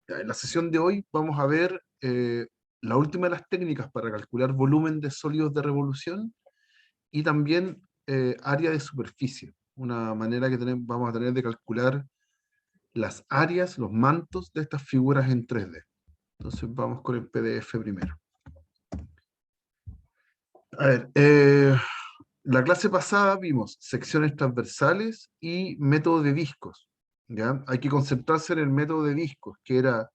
En la sesión de hoy vamos a ver la última de las técnicas para calcular volumen de sólidos de revolución y también área de superficie, una manera que vamos a tener de calcular las áreas, los mantos de estas figuras en 3D. Entonces vamos con el PDF primero. A ver, la clase pasada vimos secciones transversales y método de discos. ¿Ya? Hay que concentrarse en el método de discos, que era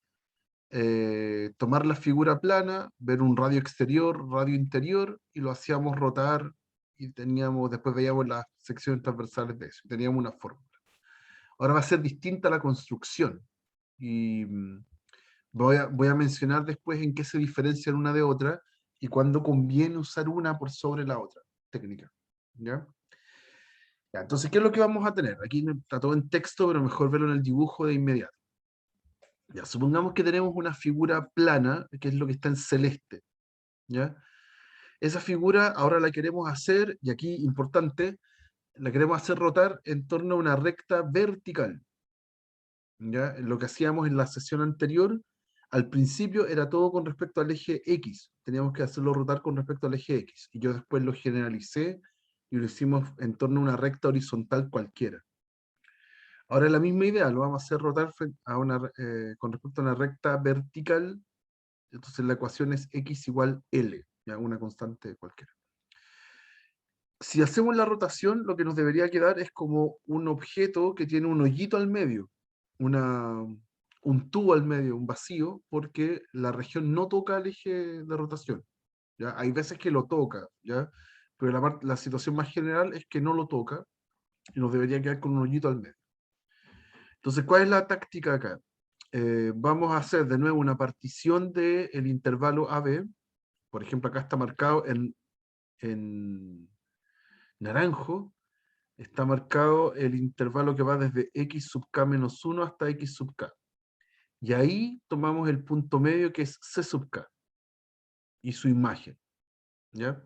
tomar la figura plana, ver un radio exterior, radio interior, y lo hacíamos rotar, y después veíamos las secciones transversales de eso, y teníamos una fórmula. Ahora va a ser distinta la construcción, y voy a mencionar después en qué se diferencian una de otra, y cuándo conviene usar una por sobre la otra técnica. ¿Ya? Ya, entonces, ¿qué es lo que vamos a tener? Aquí está todo en texto, pero mejor verlo en el dibujo de inmediato. Ya, supongamos que tenemos una figura plana, que es lo que está en celeste. ¿Ya? Esa figura ahora la queremos hacer, y aquí importante, la queremos hacer rotar en torno a una recta vertical. ¿Ya? Lo que hacíamos en la sesión anterior, al principio era todo con respecto al eje X. Teníamos que hacerlo rotar con respecto al eje X. Y yo después lo generalicé y lo hicimos en torno a una recta horizontal cualquiera. Ahora la misma idea, lo vamos a hacer rotar con respecto a una recta vertical. Entonces la ecuación es X igual L, ¿ya? Una constante cualquiera. Si hacemos la rotación, lo que nos debería quedar es como un objeto que tiene un hoyito al medio, un tubo al medio, un vacío, porque la región no toca el eje de rotación. ¿Ya? Hay veces que lo toca, ¿ya? Pero la situación más general es que no lo toca y nos debería quedar con un hoyito al medio. Entonces, ¿cuál es la táctica acá? Vamos a hacer de nuevo una partición del intervalo AB. Por ejemplo, acá está marcado en naranjo. Está marcado el intervalo que va desde x sub k menos 1 hasta x sub k. Y ahí tomamos el punto medio que es c sub k y su imagen. ¿Ya?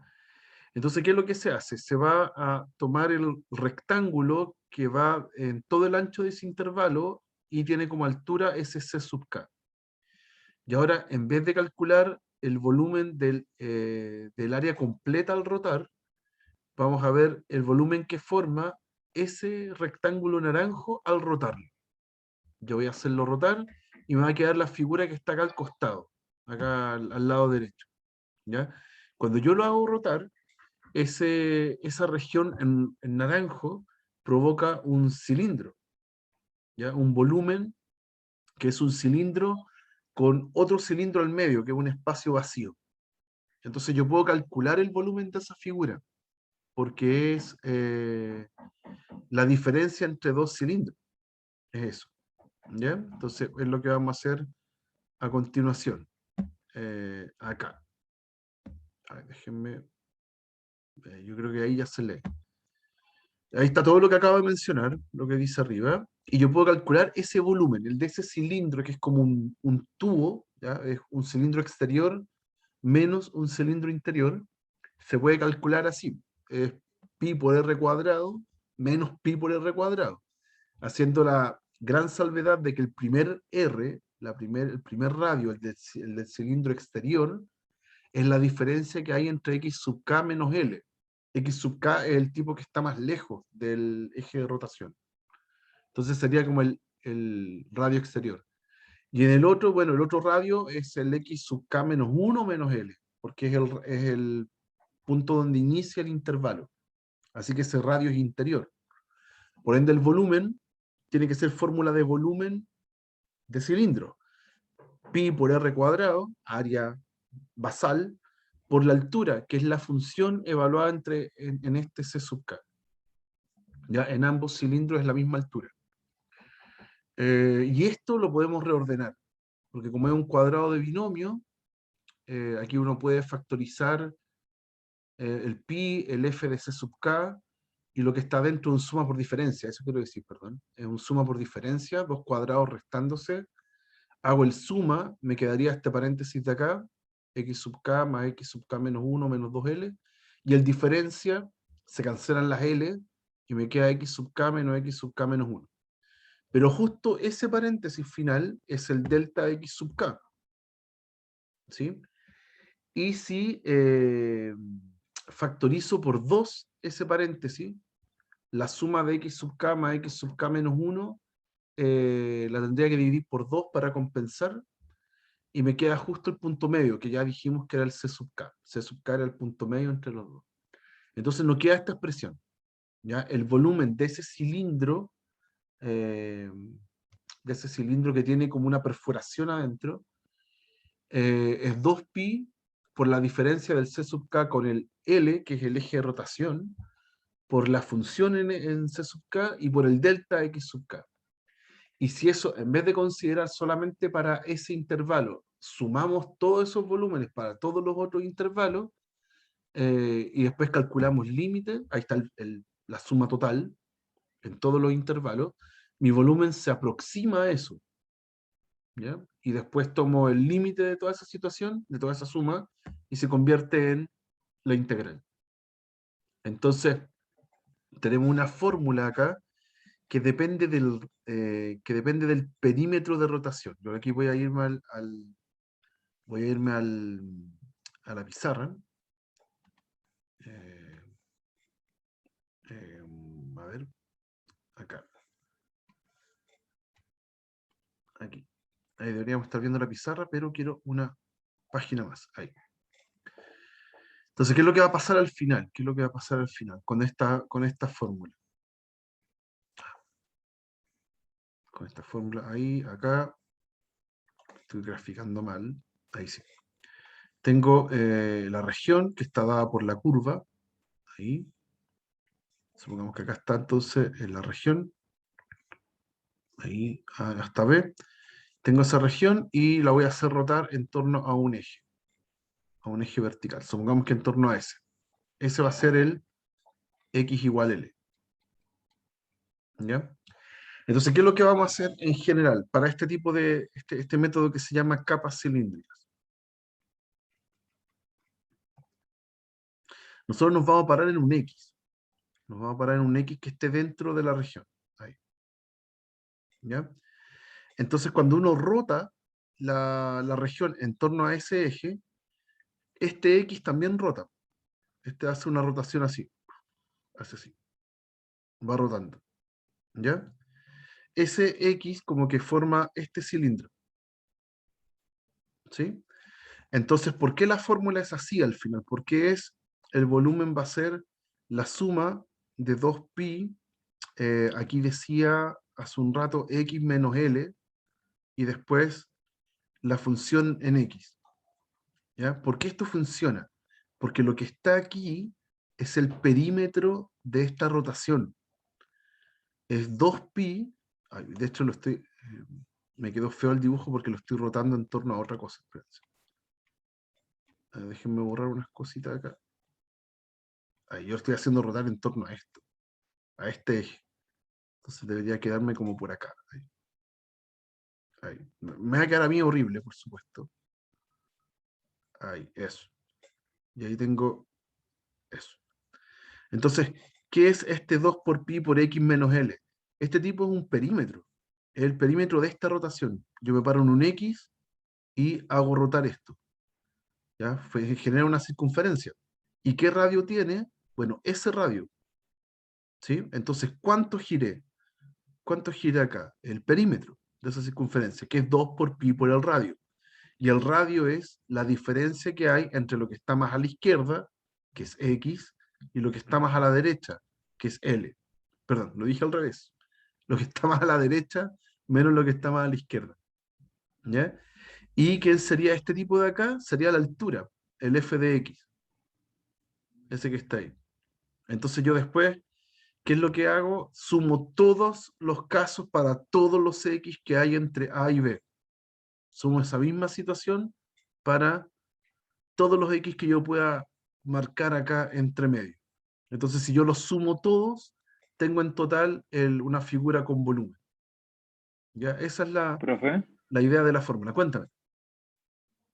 Entonces, ¿qué es lo que se hace? Se va a tomar el rectángulo que va en todo el ancho de ese intervalo y tiene como altura ese c sub k. Y ahora, en vez de calcular el volumen del área completa al rotar, vamos a ver el volumen que forma ese rectángulo naranjo al rotarlo. Yo voy a hacerlo rotar y me va a quedar la figura que está acá al costado, acá al lado derecho. ¿Ya? Cuando yo lo hago rotar, esa región en naranjo provoca un cilindro, ¿ya? Un volumen que es un cilindro con otro cilindro al medio, que es un espacio vacío. Entonces yo puedo calcular el volumen de esa figura, porque es la diferencia entre dos cilindros. Es eso. ¿Ya? Entonces es lo que vamos a hacer a continuación. Acá. A ver, déjenme. Yo creo que ahí ya se lee. Ahí está todo lo que acabo de mencionar, lo que dice arriba. Y yo puedo calcular ese volumen, el de ese cilindro, que es como un tubo, ¿ya? Es un cilindro exterior menos un cilindro interior. Se puede calcular así. Es pi por r cuadrado menos pi por r cuadrado. Haciendo la gran salvedad de que el primer R, el primer radio, el del cilindro exterior, es la diferencia que hay entre x sub k menos L. X sub k es el tipo que está más lejos del eje de rotación. Entonces sería como el radio exterior. Y en el otro, bueno, el otro radio es el x sub k menos 1 menos L, porque es el punto donde inicia el intervalo. Así que ese radio es interior. Por ende, el volumen tiene que ser fórmula de volumen de cilindro. Pi por r cuadrado, área basal, por la altura, que es la función evaluada en este C sub k. Ya en ambos cilindros es la misma altura. Y esto lo podemos reordenar, porque como es un cuadrado de binomio, aquí uno puede factorizar el pi, el f de C sub k, y lo que está dentro es un suma por diferencia, eso quiero decir, perdón. Es un suma por diferencia, dos cuadrados restándose. Hago el suma, me quedaría este paréntesis de acá, x sub k más x sub k menos 1 menos 2L, y el diferencia, se cancelan las L, y me queda x sub k menos x sub k menos 1. Pero justo ese paréntesis final es el delta x sub k, ¿sí? Y si factorizo por 2 ese paréntesis, la suma de x sub k más x sub k menos 1, la tendría que dividir por 2 para compensar, y me queda justo el punto medio, que ya dijimos que era el c sub k. C sub k era el punto medio entre los dos. Entonces nos queda esta expresión, ¿ya? El volumen de ese cilindro que tiene como una perforación adentro, es 2pi por la diferencia del c sub k con el L, que es el eje de rotación, por la función en c sub k y por el delta x sub k. Y si eso, en vez de considerar solamente para ese intervalo, sumamos todos esos volúmenes para todos los otros intervalos, y después calculamos límites, ahí está la suma total en todos los intervalos, mi volumen se aproxima a eso, ¿ya? Y después tomo el límite de toda esa situación, de toda esa suma, y se convierte en la integral. Entonces, tenemos una fórmula acá que depende del perímetro de rotación. Yo aquí voy a irme a la pizarra. Eh, a ver, acá. Aquí. Ahí deberíamos estar viendo la pizarra, pero quiero una página más. Ahí. Entonces, ¿qué es lo que va a pasar al final? ¿Qué es lo que va a pasar al final con esta fórmula? Con esta fórmula ahí, acá. Estoy graficando mal. Ahí sí. Tengo la región que está dada por la curva. Ahí. Supongamos que acá está entonces en la región. Ahí hasta B. Tengo esa región y la voy a hacer rotar en torno a un eje. A un eje vertical. Supongamos que en torno a ese. Ese va a ser el x igual L. ¿Ya? Entonces, ¿qué es lo que vamos a hacer en general para este tipo de, este método que se llama capas cilíndricas? Nosotros nos vamos a parar en un X. Nos vamos a parar en un X que esté dentro de la región. Ahí. ¿Ya? Entonces, cuando uno rota la región en torno a ese eje, este X también rota. Este hace una rotación así. Hace así. Va rotando. ¿Ya? Ese X como que forma este cilindro. ¿Sí? Entonces, ¿por qué la fórmula es así al final? Porque el volumen va a ser la suma de 2pi, aquí decía hace un rato x menos L, y después la función en x. ¿Ya? ¿Por qué esto funciona? Porque lo que está aquí es el perímetro de esta rotación. Es 2pi, de hecho me quedó feo el dibujo porque lo estoy rotando en torno a otra cosa. Espérense. Déjenme borrar unas cositas acá. Ahí, yo estoy haciendo rotar en torno a esto, a este eje. Entonces debería quedarme como por acá. Ahí. Ahí. Me va a quedar a mí horrible, por supuesto. Ahí, eso. Y ahí tengo eso. Entonces, ¿qué es este 2 por pi por x menos L? Este tipo es un perímetro. Es el perímetro de esta rotación. Yo me paro en un x y hago rotar esto. ¿Ya? Genera una circunferencia. ¿Y qué radio tiene? Bueno, ese radio. ¿Sí? Entonces, ¿cuánto giré? ¿Cuánto gira acá? El perímetro de esa circunferencia, que es 2 por pi por el radio. Y el radio es la diferencia que hay entre lo que está más a la izquierda, que es x, y lo que está más a la derecha, que es L. Perdón, lo dije al revés. Lo que está más a la derecha menos lo que está más a la izquierda. ¿Ya? ¿Y qué sería este tipo de acá? Sería la altura, el f de x. Ese que está ahí. Entonces yo después, ¿qué es lo que hago? Sumo todos los casos para todos los x que hay entre A y B. Sumo esa misma situación para todos los x que yo pueda marcar acá entre medio. Entonces, si yo los sumo todos, tengo en total una figura con volumen. ¿Ya? Esa es Profe, la idea de la fórmula. Cuéntame.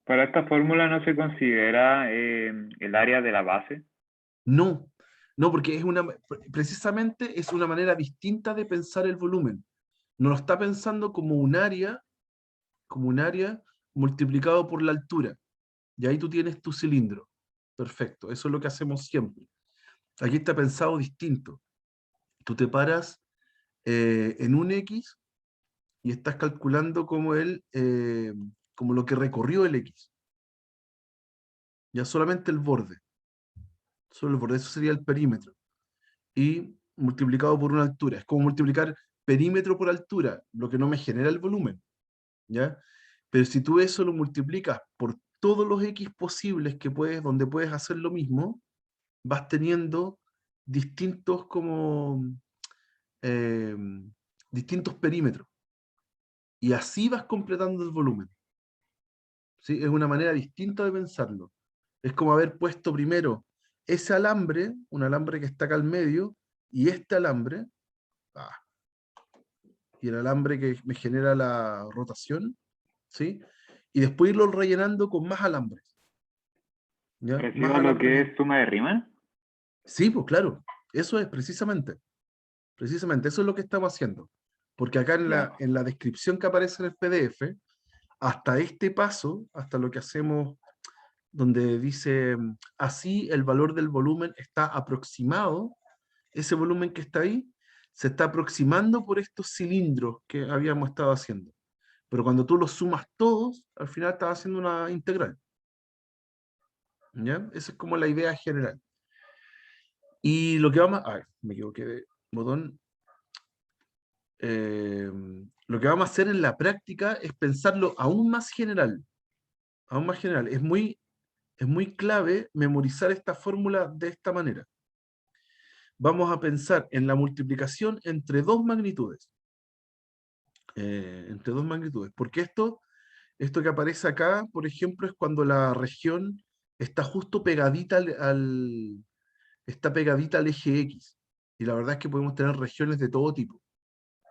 para esta fórmula no se considera el área de la base. No, no, porque precisamente es una manera distinta de pensar el volumen. no lo está pensando como un área multiplicado por la altura. Y ahí tú tienes tu cilindro. Perfecto, eso es lo que hacemos siempre. Aquí está pensado distinto. Tú te paras en un X y estás calculando como lo que recorrió el X. Ya solamente el borde. Solo el borde, eso sería el perímetro. Y multiplicado por una altura. Es como multiplicar perímetro por altura, lo que no me genera el volumen. ¿Ya? Pero si tú eso lo multiplicas por todos los X posibles que puedes, donde puedes hacer lo mismo, vas teniendo distintos eh, distintos perímetros. Y así vas completando el volumen. ¿Sí? Es una manera distinta de pensarlo. Es como haber puesto primero ese alambre, un alambre que está acá al medio, y este alambre, ah, y el alambre que me genera la rotación, ¿sí? Y después irlo rellenando con más alambres. ¿Ya? Más Parecido a lo alambres. que es suma de rima. Sí, pues claro, eso es precisamente, eso es lo que estamos haciendo. Porque acá Ya. en la descripción que aparece en el PDF, hasta este paso, hasta lo que hacemos, donde dice, así el valor del volumen está aproximado, ese volumen que está ahí, se está aproximando por estos cilindros que habíamos estado haciendo. Pero cuando tú los sumas todos, al final estás haciendo una integral. ¿Ya? Esa es como la idea general. Y lo que vamos a... Ay, me equivoqué de botón. Lo que vamos a hacer en la práctica es pensarlo aún más general. Aún más general. Es muy clave memorizar esta fórmula de esta manera. Vamos a pensar en la multiplicación entre dos magnitudes. Entre dos magnitudes. Porque esto que aparece acá, por ejemplo, es cuando la región está justo pegadita está pegadita al eje X. Y la verdad es que podemos tener regiones de todo tipo.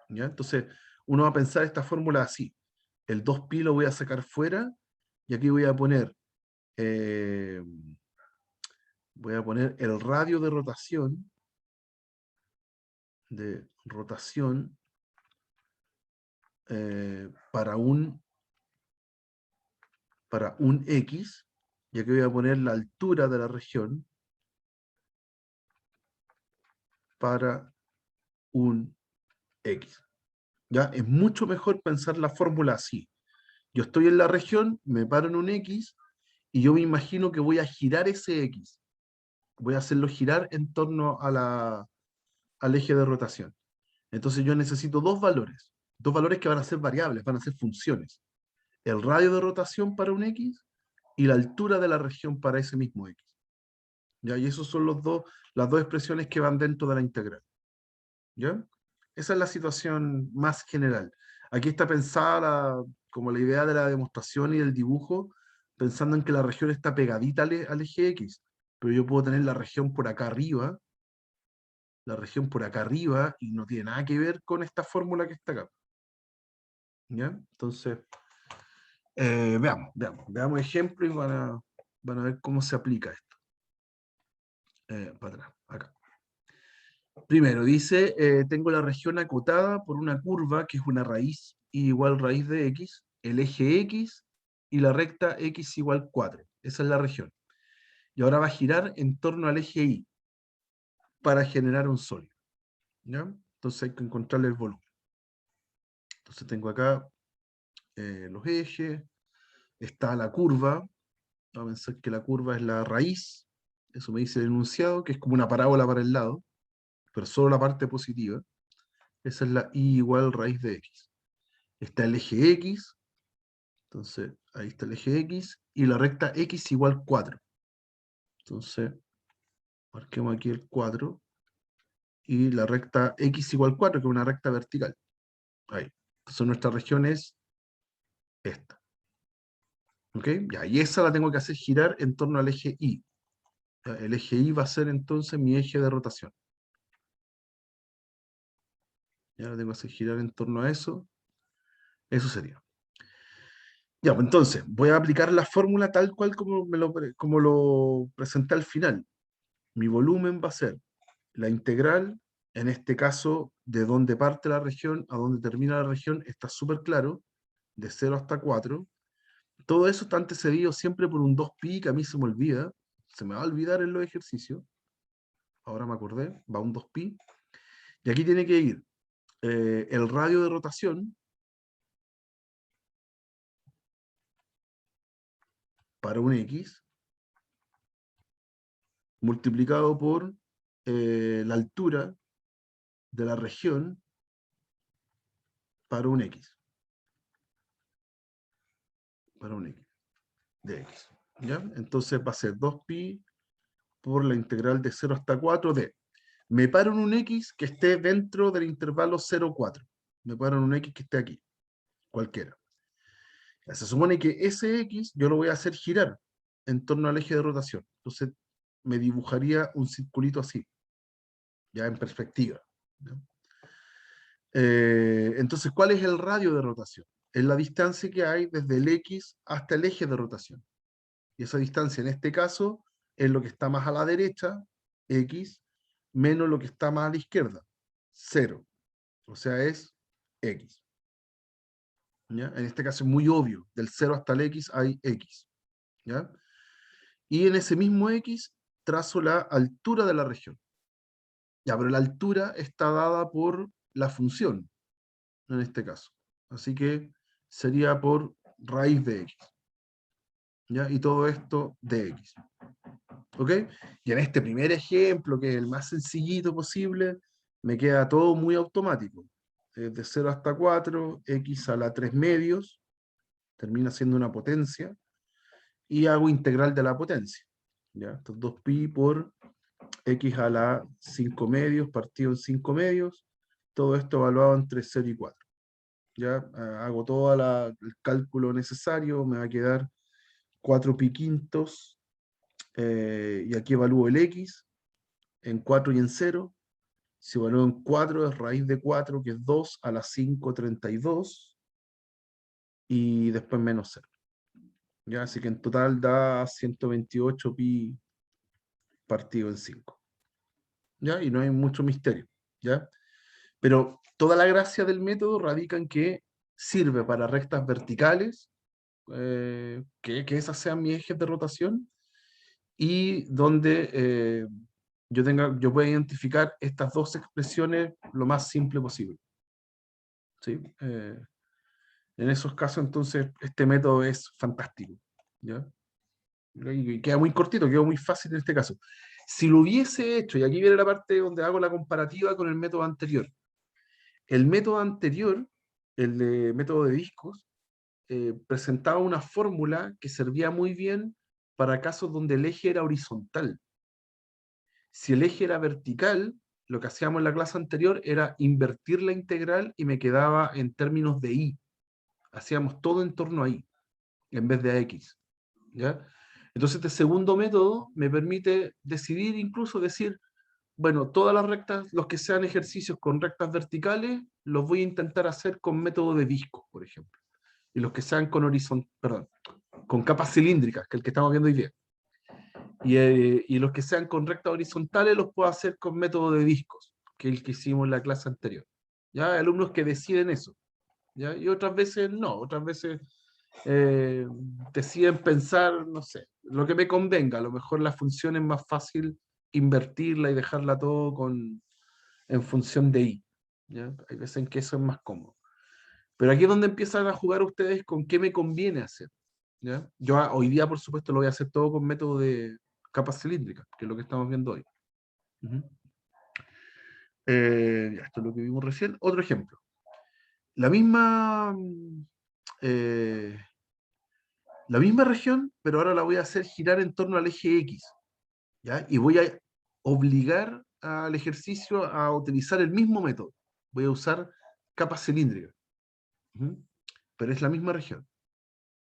¿Ya? Entonces, uno va a pensar esta fórmula así. El 2pi lo voy a sacar fuera y aquí eh, voy a poner el radio de rotación para un X, y aquí voy a poner la altura de la región para un X. ¿Ya? Es mucho mejor pensar la fórmula así. Yo estoy en la región, me paro en un X, y yo me imagino que voy a girar ese X. Voy a hacerlo girar en torno al eje de rotación. Entonces yo necesito dos valores que van a ser variables, van a ser funciones. El radio de rotación para un X y la altura de la región para ese mismo X. ¿Ya? Y esos son las dos expresiones que van dentro de la integral. ¿Ya? Esa es la situación más general. Aquí está pensada como la idea de la demostración y del dibujo, pensando en que la región está pegadita al eje X, pero yo puedo tener la región por acá arriba, y no tiene nada que ver con esta fórmula que está acá. ¿Ya? Entonces, veamos ejemplo y van a ver cómo se aplica esto. Para atrás, acá. Primero, dice, tengo la región acotada por una curva que es una raíz igual raíz de x, el eje x y la recta x igual 4. Esa es la región. Y ahora va a girar en torno al eje y para generar un sólido. ¿Ya? Entonces hay que encontrarle el volumen. Entonces tengo acá los ejes, está la curva. Vamos a pensar que la curva es la raíz, eso me dice el enunciado, que es como una parábola para el lado, pero solo la parte positiva. Esa es la y igual raíz de x. Está el eje x, entonces ahí está el eje x, y la recta x igual 4. Entonces, marquemos aquí el 4, y la recta x igual 4, que es una recta vertical. Ahí. Entonces nuestra región es esta. ¿Ok? Ya, y esa la tengo que hacer girar en torno al eje y. Ya, el eje y va a ser entonces mi eje de rotación. Ya la tengo que hacer girar en torno a eso. Eso sería. Ya, pues entonces, voy a aplicar la fórmula tal cual como lo presenté al final. Mi volumen va a ser la integral, en este caso de dónde parte la región a dónde termina la región está súper claro, de 0 hasta 4. Todo eso está antecedido siempre por un 2pi, que a mí se me olvida, se me va a olvidar en los ejercicios. Ahora me acordé, va un 2pi. Y aquí tiene que ir el radio de rotación para un x, multiplicado por la altura de la región para un x. Para un x, de x. ¿Ya? Entonces va a ser 2pi por la integral de 0 hasta 4 de... Me paro en un x que esté dentro del intervalo 0, 4. Me paro en un x que esté aquí, cualquiera. Ya, se supone que ese x yo lo voy a hacer girar en torno al eje de rotación. Entonces me dibujaría un circulito así, ya en perspectiva. ¿Ya? Entonces, ¿cuál es el radio de rotación? Es la distancia que hay desde el x hasta el eje de rotación. Y esa distancia en este caso es lo que está más a la derecha, x, menos lo que está más a la izquierda, 0. O sea, es x. ¿Ya? En este caso es muy obvio, del 0 hasta el x hay x. ¿Ya? Y en ese mismo x trazo la altura de la región. Ya, pero la altura está dada por la función, en este caso. Así que sería por raíz de x. ¿Ya? Y todo esto de x. ¿Ok? Y en este primer ejemplo, que es el más sencillito posible, me queda todo muy automático. De 0 hasta 4, x a la 3 medios, termina siendo una potencia, y hago integral de la potencia. ¿Ya? Estos 2pi por x a la 5 medios partido en 5 medios, todo esto evaluado entre 0 y 4. Ya hago todo el cálculo necesario, me va a quedar 4pi quintos, y aquí evalúo el x en 4 y en 0. Si evalúo en 4 es raíz de 4, que es 2 a la 5, 32, y después menos 0. ¿Ya? Así que en total da 128 pi partido en 5. ¿Ya? Y no hay mucho misterio. ¿Ya? Pero toda la gracia del método radica en que sirve para rectas verticales, que esas sean mis ejes de rotación, y donde yo pueda identificar estas dos expresiones lo más simple posible. ¿Sí? En esos casos, entonces, este método es fantástico. ¿Ya? Y queda muy cortito, quedó muy fácil en este caso. Si lo hubiese hecho, y aquí viene la parte donde hago la comparativa con el método anterior. El método anterior, el de método de discos, presentaba una fórmula que servía muy bien para casos donde el eje era horizontal. Si el eje era vertical, lo que hacíamos en la clase anterior era invertir la integral y me quedaba en términos de y. Hacíamos todo en torno a y, en vez de a x. ¿Ya? Entonces este segundo método me permite decidir, incluso decir, bueno, todas las rectas, los que sean ejercicios con rectas verticales, los voy a intentar hacer con método de disco, por ejemplo. Y los que sean con con capas cilíndricas, que es el que estamos viendo hoy día. Y los que sean con rectas horizontales los puedo hacer con método de discos, que es el que hicimos en la clase anterior. ¿Ya? Hay alumnos que deciden eso. ¿Ya? Y otras veces no, otras veces deciden pensar, no sé, lo que me convenga. A lo mejor la función es más fácil invertirla y dejarla todo en función de y. ¿Ya? Hay veces en que eso es más cómodo. Pero aquí es donde empiezan a jugar ustedes con qué me conviene hacer. ¿Ya? Yo hoy día, por supuesto, lo voy a hacer todo con método de capas cilíndricas, que es lo que estamos viendo hoy. Uh-huh. Ya, esto es lo que vimos recién. Otro ejemplo. La misma, eh, la misma región, pero ahora la voy a hacer girar en torno al eje X. ¿Ya? Y voy a obligar al ejercicio a utilizar el mismo método. Voy a usar capas cilíndricas. Uh-huh. Pero es la misma región.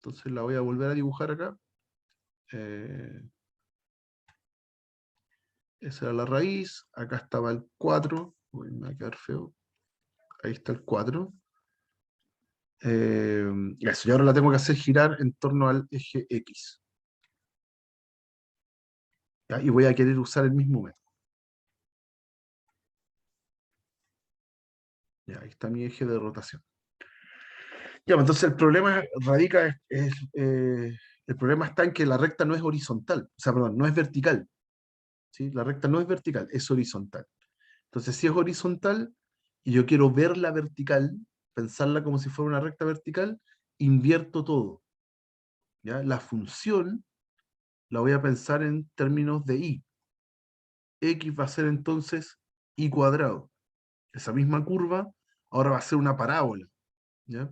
Entonces la voy a volver a dibujar acá. Esa era la raíz. Acá estaba el 4. Uy, me va a quedar feo. Ahí está el 4. Eso, y ahora la tengo que hacer girar en torno al eje X. ¿Ya? Y voy a querer usar el mismo método. Ya, ahí está mi eje de rotación. Ya, pues, entonces el problema radica, el problema está en que la recta no es horizontal, o sea, perdón, no es vertical, ¿sí? La recta no es vertical, es horizontal. Entonces, si es horizontal y yo quiero verla vertical, pensarla como si fuera una recta vertical, invierto todo, ¿ya? La función la voy a pensar en términos de y. X va a ser entonces y cuadrado. Esa misma curva ahora va a ser una parábola, ¿ya?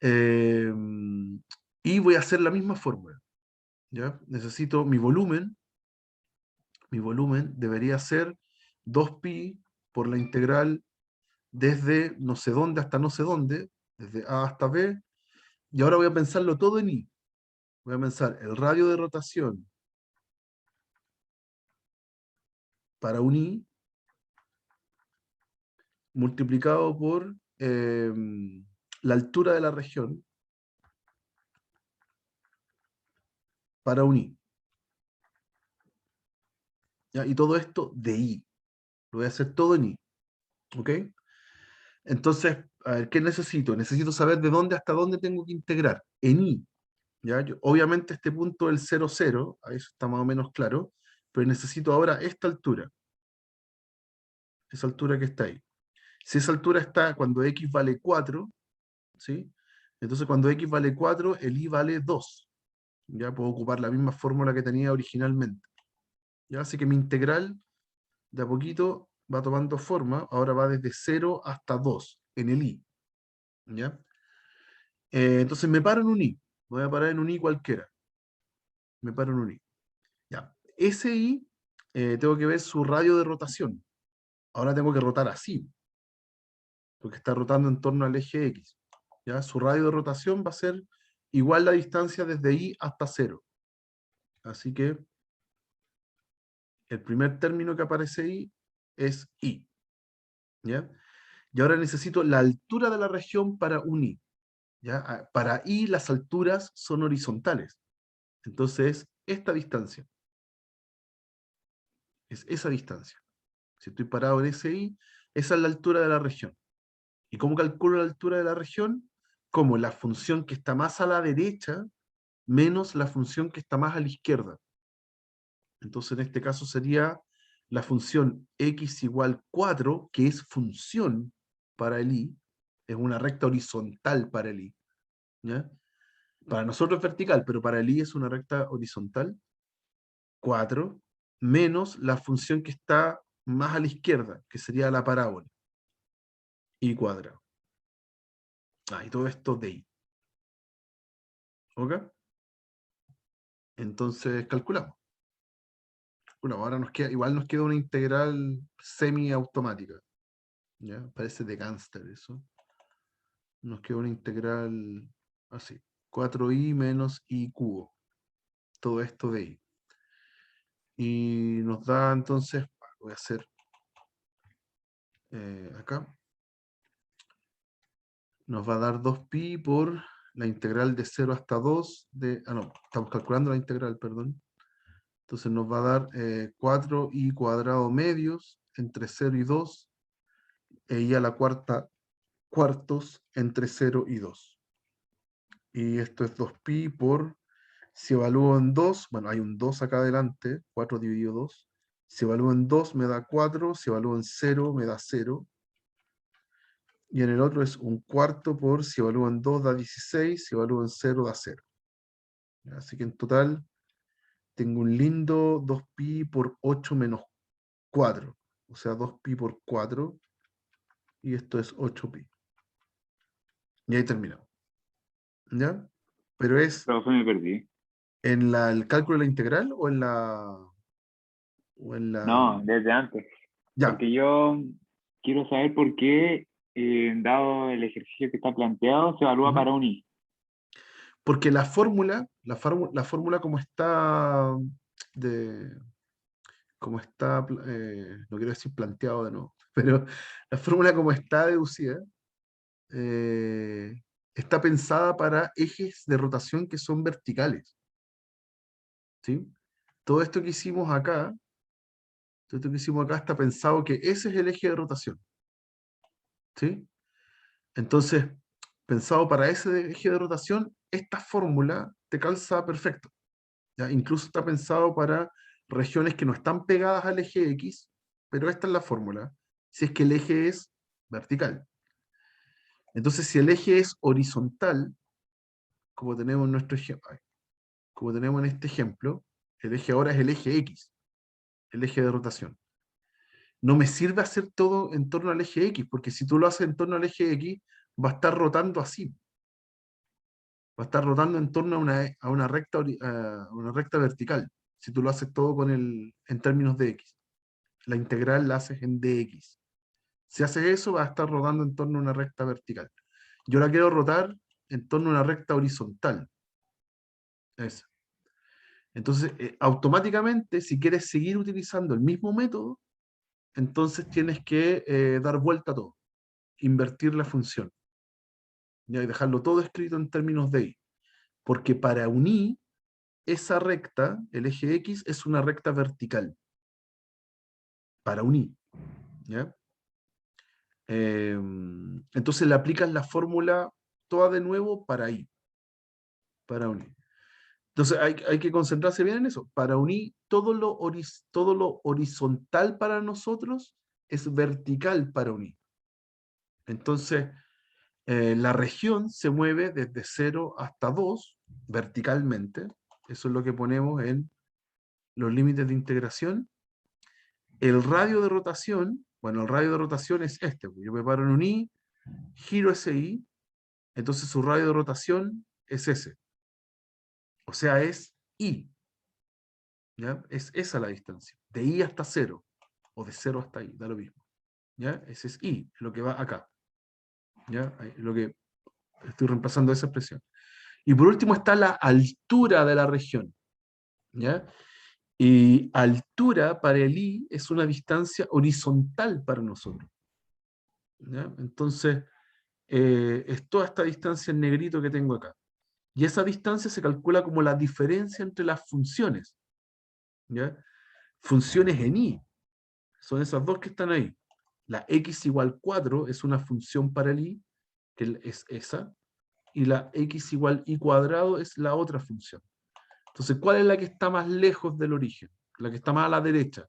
Eh, y voy a hacer la misma fórmula, ¿ya? Necesito mi volumen debería ser 2pi por la integral desde no sé dónde hasta no sé dónde, desde A hasta B, y ahora voy a pensarlo todo en I. Voy a pensar el radio de rotación para un I multiplicado por la altura de la región para un I. ¿Ya? Y todo esto de I. Lo voy a hacer todo en I. ¿Ok? Entonces, a ver, ¿qué necesito? Necesito saber de dónde hasta dónde tengo que integrar. En I. ¿Ya? Obviamente este punto del 0, 0, a eso está más o menos claro, pero necesito ahora esta altura. Esa altura que está ahí. Si esa altura está cuando x vale 4, ¿sí? Entonces cuando x vale 4, el y vale 2. Ya puedo ocupar la misma fórmula que tenía originalmente. ¿Ya? Así que mi integral de a poquito va tomando forma, ahora va desde 0 hasta 2 en el y. ¿Ya? Entonces me paro en un y. Voy a parar en un y cualquiera. Me paro en un y. ¿Ya? Ese y tengo que ver su radio de rotación. Ahora tengo que rotar así, porque está rotando en torno al eje X. ¿Ya? Su radio de rotación va a ser igual la distancia desde I hasta 0. Así que el primer término que aparece ahí es I. ¿Ya? Y ahora necesito la altura de la región para un I. ¿Ya? Para I las alturas son horizontales. Entonces, esta distancia es esa distancia. Si estoy parado en ese I, esa es la altura de la región. ¿Y cómo calculo la altura de la región? Como la función que está más a la derecha menos la función que está más a la izquierda. Entonces, en este caso sería la función x igual 4, que es función para el i, es una recta horizontal para el i. ¿Ya? Para nosotros es vertical, pero para el i es una recta horizontal, 4, menos la función que está más a la izquierda, que sería la parábola, i cuadrado. Y todo esto de i. ¿Ok? Entonces calculamos. Bueno, ahora igual nos queda una integral semiautomática. ¿Ya? Parece de gánster eso. Nos queda una integral así. 4i menos i cubo. Todo esto de i. Y nos da entonces, voy a hacer acá, nos va a dar 2pi por la integral de 0 hasta 2 de, no, estamos calculando la integral, perdón. Entonces nos va a dar 4i cuadrado medios entre 0 y 2, y a la cuarta cuartos entre 0 y 2. Y esto es 2pi por, si evalúo en 2, bueno, hay un 2 acá adelante, 4 dividido 2. Si evalúo en 2 me da 4, si evalúo en 0 me da 0. Y en el otro es un cuarto por, si evalúo en 2 da 16, si evalúo en 0 da 0. Así que en total tengo un lindo 2pi por 8 menos 4. O sea, 2pi por 4. Y esto es 8pi. Y ahí terminamos. ¿Ya? Pero es Profe, me perdí. en el cálculo de la integral o en la... O en la... No, desde antes. Ya, Porque yo quiero saber por qué, dado el ejercicio que está planteado, se evalúa ujú. para un I. Porque la fórmula como está de, como está, no quiero decir planteado de nuevo, pero la fórmula como está deducida, eh, está pensada para ejes de rotación que son verticales, ¿sí? Todo esto que hicimos acá, todo esto que hicimos acá está pensado que ese es el eje de rotación. ¿sí? Entonces, pensado para ese eje de rotación, esta fórmula te calza perfecto. ¿Ya? Incluso está pensado para regiones que no están pegadas al eje X, pero esta es la fórmula, si es que el eje es vertical. Entonces, si el eje es horizontal, como tenemos en nuestro como tenemos en este ejemplo, el eje ahora es el eje X, el eje de rotación. No me sirve hacer todo en torno al eje X, porque si tú lo haces en torno al eje X, va a estar rotando así. Va a estar rotando en torno a una recta vertical, si tú lo haces todo en términos de X. La integral la haces en dx. Si haces eso, va a estar rotando en torno a una recta vertical. Yo la quiero rotar en torno a una recta horizontal. Esa. Entonces, automáticamente, si quieres seguir utilizando el mismo método, entonces tienes que dar vuelta a todo, invertir la función, ¿ya? Y dejarlo todo escrito en términos de y. Porque para unir esa recta, el eje X, es una recta vertical. Para unir, ¿ya? Entonces le aplicas la fórmula toda de nuevo para y, para unir. Entonces hay que concentrarse bien en eso. Para unir, todo lo horizontal para nosotros es vertical para unir. Entonces, la región se mueve desde 0 hasta 2 verticalmente. Eso es lo que ponemos en los límites de integración. El radio de rotación, bueno, el radio de rotación es este. Yo me paro en un I, giro ese I, entonces su radio de rotación es ese. O sea, es I. ¿Ya? Es esa la distancia. De I hasta 0. O de 0 hasta I, da lo mismo. ¿Ya? Ese es I, lo que va acá. ¿Ya? Lo que estoy reemplazando esa expresión. Y por último está la altura de la región. ¿Ya? Y altura para el I es una distancia horizontal para nosotros. ¿Ya? Entonces, es toda esta distancia en negrito que tengo acá. Y esa distancia se calcula como la diferencia entre las funciones. ¿Ya? Funciones en I. Son esas dos que están ahí. La x igual 4 es una función para el i, que es esa, y la x igual i cuadrado es la otra función. Entonces, ¿cuál es la que está más lejos del origen? La que está más a la derecha.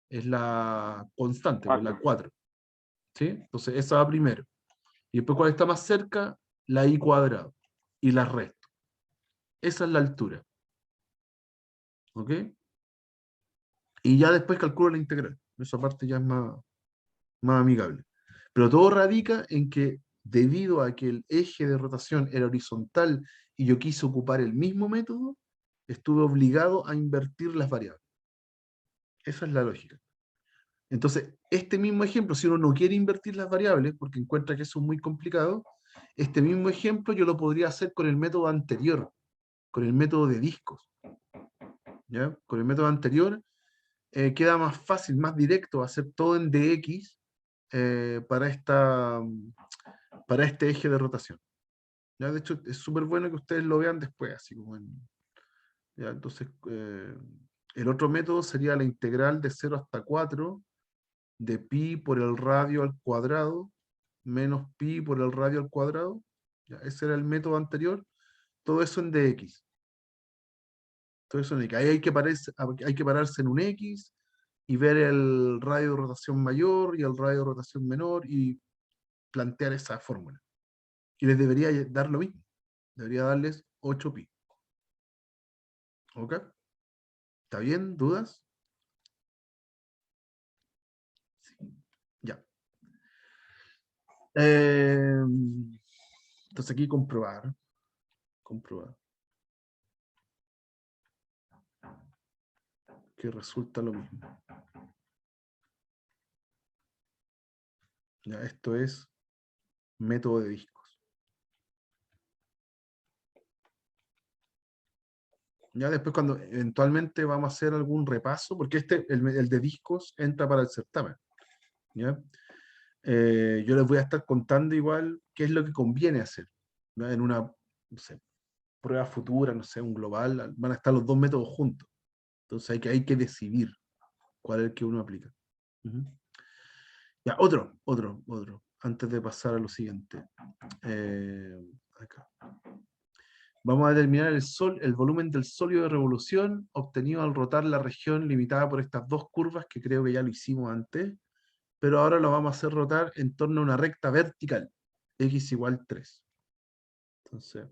Es la constante, pues la 4. ¿Sí? Entonces, esa va primero. Y después, ¿cuál está más cerca? La i cuadrado. Y la resto. Esa es la altura. ¿Ok? Y ya después calculo la integral. Esa parte ya es más amigable. Pero todo radica en que debido a que el eje de rotación era horizontal y yo quise ocupar el mismo método, estuve obligado a invertir las variables. Esa es la lógica. Entonces, este mismo ejemplo, si uno no quiere invertir las variables, porque encuentra que eso es muy complicado, este mismo ejemplo yo lo podría hacer con el método anterior, con el método de discos. ¿Ya? Con el método anterior queda más fácil, más directo hacer todo en dx para este eje de rotación. ¿Ya? De hecho, es súper bueno que ustedes lo vean después, así como ¿ya? Entonces, el otro método sería la integral de 0 hasta 4 de pi por el radio al cuadrado menos pi por el radio al cuadrado. ¿Ya? Ese era el método anterior. Todo eso en dx. Todo eso en x. Ahí hay que pararse en un x y ver el radio de rotación mayor y el radio de rotación menor y plantear esa fórmula. Y les debería dar lo mismo. Debería darles 8pi. ¿Ok? ¿Está bien? ¿Dudas? Sí. Ya. Entonces aquí comprobar. Comprobar. Que resulta lo mismo. Ya, esto es método de discos. Ya después cuando eventualmente vamos a hacer algún repaso, porque el de discos entra para el certamen. ¿Ya? Yo les voy a estar contando igual qué es lo que conviene hacer. ¿No? En una, no sé, prueba futura, no sé, un global, van a estar los dos métodos juntos. Entonces hay que decidir cuál es el que uno aplica. Ya, otro. antes de pasar a lo siguiente. Acá. Vamos a determinar el volumen del sólido de revolución obtenido al rotar la región limitada por estas dos curvas, que creo que ya lo hicimos antes, pero ahora lo vamos a hacer rotar en torno a una recta vertical, x igual 3. Entonces,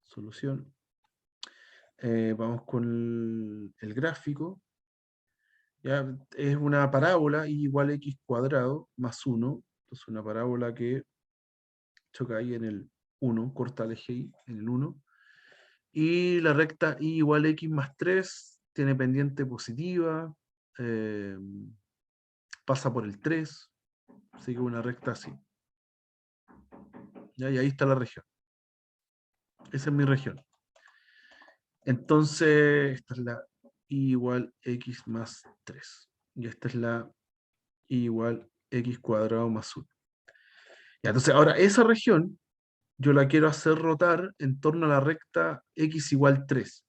solución. Vamos con el gráfico. Ya, es una parábola y igual a x cuadrado más 1. Entonces una parábola que choca ahí en el 1, corta el eje y en el 1. Y la recta y igual a x más 3 tiene pendiente positiva, pasa por el 3, así que una recta así. ¿Ya? Y ahí está la región. Esa es mi región. Entonces, esta es la y igual x más 3. Y esta es la y igual x cuadrado más 1. Ya, entonces, ahora esa región yo la quiero hacer rotar en torno a la recta x igual 3.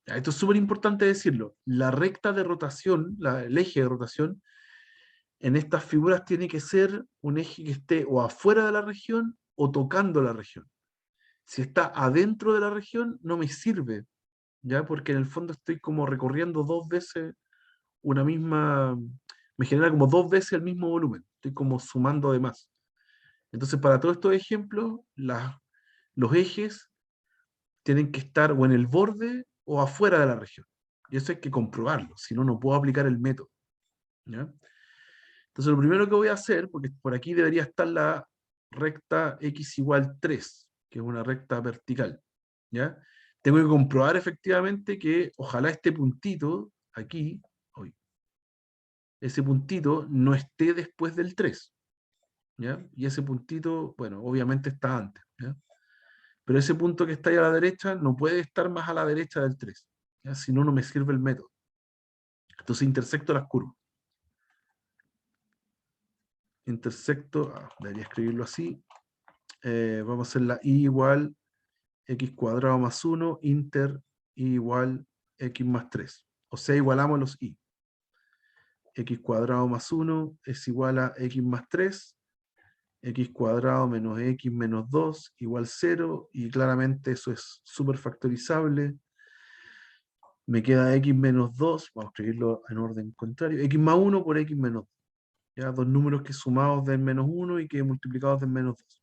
Ya, esto es súper importante decirlo. La recta de rotación, el eje de rotación, en estas figuras tiene que ser un eje que esté o afuera de la región o tocando la región. Si está adentro de la región, no me sirve, ¿ya? Porque en el fondo estoy como recorriendo dos veces una misma, me genera como dos veces el mismo volumen, estoy como sumando de más. Entonces, para todos estos ejemplos, los ejes tienen que estar o en el borde o afuera de la región. Y eso hay que comprobarlo, si no, no puedo aplicar el método, ¿ya? Entonces, lo primero que voy a hacer, porque por aquí debería estar la recta x igual 3, que es una recta vertical, ¿ya? Tengo que comprobar efectivamente que ojalá este puntito aquí, ese puntito no esté después del 3, ¿ya? Y ese puntito, bueno, obviamente está antes, ¿ya? Pero ese punto que está ahí a la derecha no puede estar más a la derecha del 3, ¿ya? Si no, no me sirve el método. Entonces intersecto las curvas. Intersecto, debería escribirlo así. Vamos a hacer la y igual x cuadrado más 1, inter y igual x más 3. O sea, igualamos los y. X cuadrado más 1 es igual a x más 3, x cuadrado menos x menos 2 igual 0, y claramente eso es súper factorizable. Me queda x menos 2, vamos a escribirlo en orden contrario, x más 1 por x menos 2. ¿Ya? Dos números que sumados den menos 1 y que multiplicados den menos 2.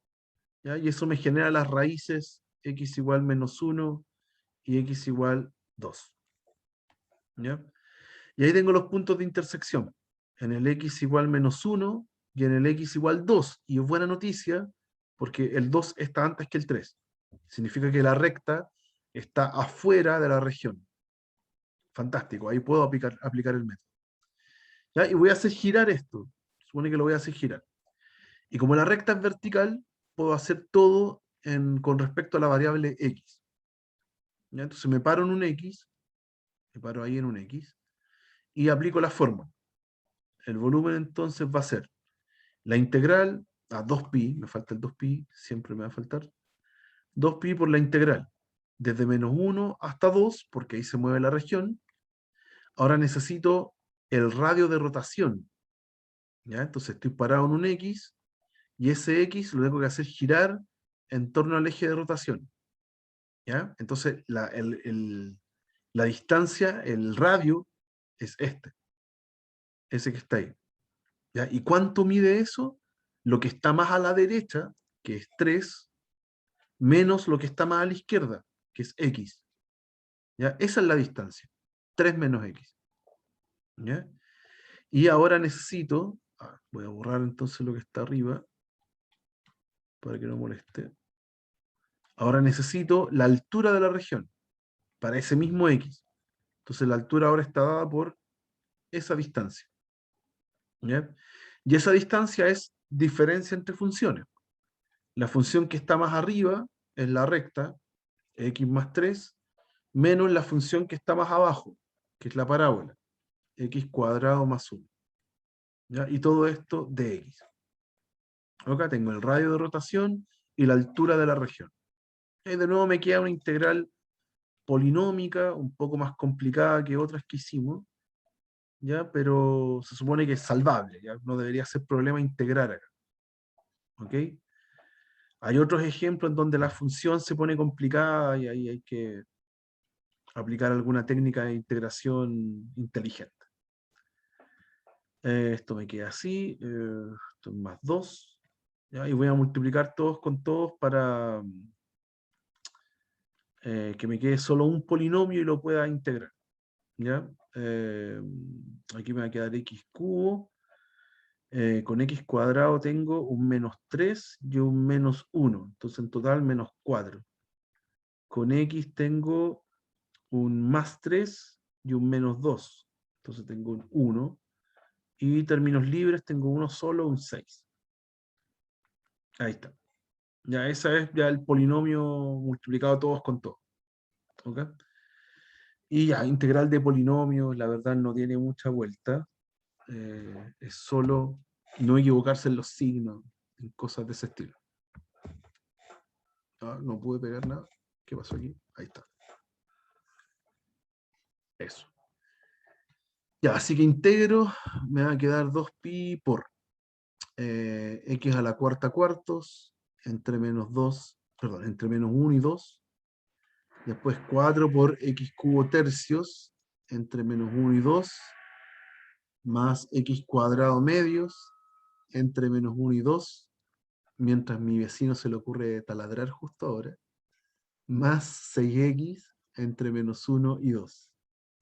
¿Ya? Y eso me genera las raíces x igual menos 1 y x igual 2. ¿Ya? Y ahí tengo los puntos de intersección. En el x igual menos 1 y en el x igual 2. Y es buena noticia porque el 2 está antes que el 3. Significa que la recta está afuera de la región. Fantástico, ahí puedo aplicar el método. ¿Ya? Y voy a hacer girar esto. Supone que lo voy a hacer girar. Y como la recta es vertical, puedo hacer todo con respecto a la variable x. ¿Ya? Entonces me paro en un x, me paro ahí en un x, y aplico la fórmula. El volumen entonces va a ser la integral a 2pi, me falta el 2pi, siempre me va a faltar, 2pi por la integral, desde menos 1 hasta 2, porque ahí se mueve la región. Ahora necesito el radio de rotación, ¿ya? Entonces estoy parado en un x, y ese x lo tengo que hacer girar en torno al eje de rotación, ¿ya? Entonces la distancia, el radio, es ese que está ahí, ¿ya? ¿Y cuánto mide eso? Lo que está más a la derecha, que es 3, menos lo que está más a la izquierda, que es x. ¿Ya? Esa es la distancia. 3 menos x. ¿Ya? Y ahora necesito, voy a borrar entonces lo que está arriba, para que no moleste. Ahora necesito la altura de la región, para ese mismo x. Entonces la altura ahora está dada por esa distancia. ¿Ya? Y esa distancia es diferencia entre funciones. La función que está más arriba es la recta, x más 3, menos la función que está más abajo, que es la parábola, x cuadrado más 1. ¿Ya? Y todo esto de x. Acá tengo el radio de rotación y la altura de la región. Y de nuevo me queda una integral polinómica, un poco más complicada que otras que hicimos, ¿ya? Pero se supone que es salvable, ¿ya? No debería ser problema integrar acá. ¿Ok? Hay otros ejemplos en donde la función se pone complicada y ahí hay que aplicar alguna técnica de integración inteligente. Esto me queda así, esto es más 2, ¿ya? Y voy a multiplicar todos con todos para que me quede solo un polinomio y lo pueda integrar, ¿ya? Aquí me va a quedar x cubo, con x cuadrado tengo un menos 3 y un menos 1, entonces en total menos 4. Con x tengo un más 3 y un menos 2, entonces tengo un 1. Y términos libres tengo uno solo, un 6. Ahí está. Ya esa es ya el polinomio multiplicado todos con todos. ¿Ok? Y ya, integral de polinomios, la verdad no tiene mucha vuelta. Es solo no equivocarse en los signos, en cosas de ese estilo. Ah, no pude pegar nada. ¿Qué pasó aquí? Ahí está. Eso. Ya, así que integro, me va a quedar 2pi por x a la cuarta cuartos, entre menos 2, perdón, entre menos 1 y 2. Después 4 por x cubo tercios, entre menos 1 y 2, más x cuadrado medios, entre menos 1 y 2, mientras mi vecino se le ocurre taladrar justo ahora, más 6x entre menos 1 y 2.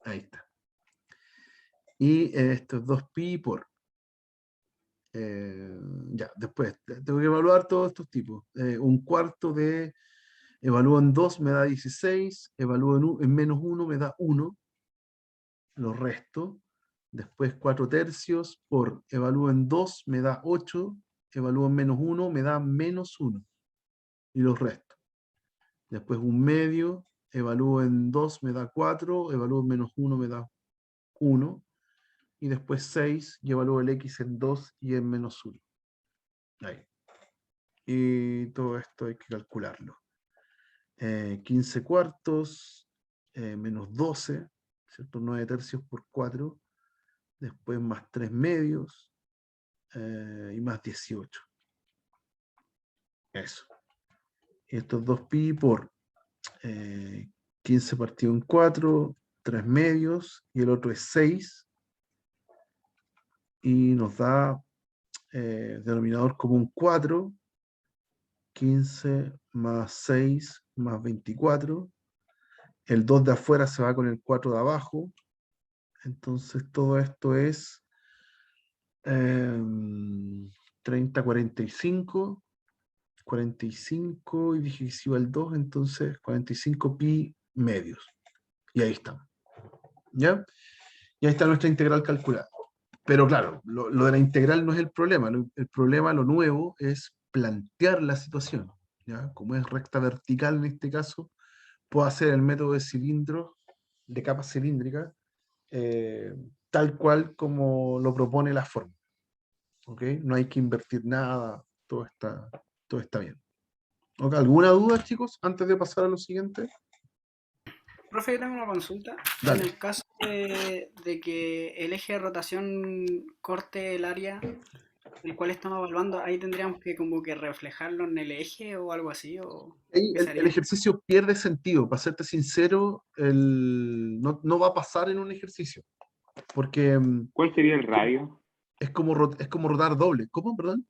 Ahí está. Y esto es 2pi por... ya, después tengo que evaluar todos estos tipos. Un cuarto de... Evalúo en 2 me da 16, evalúo en menos 1 me da 1, lo resto. Después 4 tercios por evalúo en 2 me da 8, evalúo en menos 1 me da menos 1. Y los resto. Después un medio, evalúo en 2 me da 4, evalúo en menos 1 me da 1. Y después 6 y evalúo el x en 2 y en menos 1. Ahí. Y todo esto hay que calcularlo. 15 cuartos, menos 12, ¿cierto? 9 tercios por 4. Después más 3 medios, y más 18. Eso. Y estos 2pi por 15 partido en 4, 3 medios, y el otro es 6. Y nos da denominador común 4, 15 más 6 más 24. El 2 de afuera se va con el 4 de abajo. Entonces todo esto es 30, 45. 45 y divisivo al 2, entonces 45 pi medios. Y ahí está. ¿Ya? Y ahí está nuestra integral calculada. Pero claro, lo de la integral no es el problema. El problema, lo nuevo, es plantear la situación. ¿Ya? Como es recta vertical en este caso, puedo hacer el método de cilindros, de capa cilíndrica, tal cual como lo propone la fórmula. ¿Ok? No hay que invertir nada, todo está bien. ¿Alguna duda, chicos, antes de pasar a lo siguiente? Profe, yo tengo una consulta. En Dale. el caso de que el eje de rotación corte el área el cual estamos evaluando, ahí tendríamos que como que reflejarlo en el eje o algo así, o Ahí qué el sería. ejercicio pierde sentido. Para serte sincero, no va a pasar en un ejercicio, porque ¿Cuál sería el radio? es como rodar doble. ¿Cómo, perdón?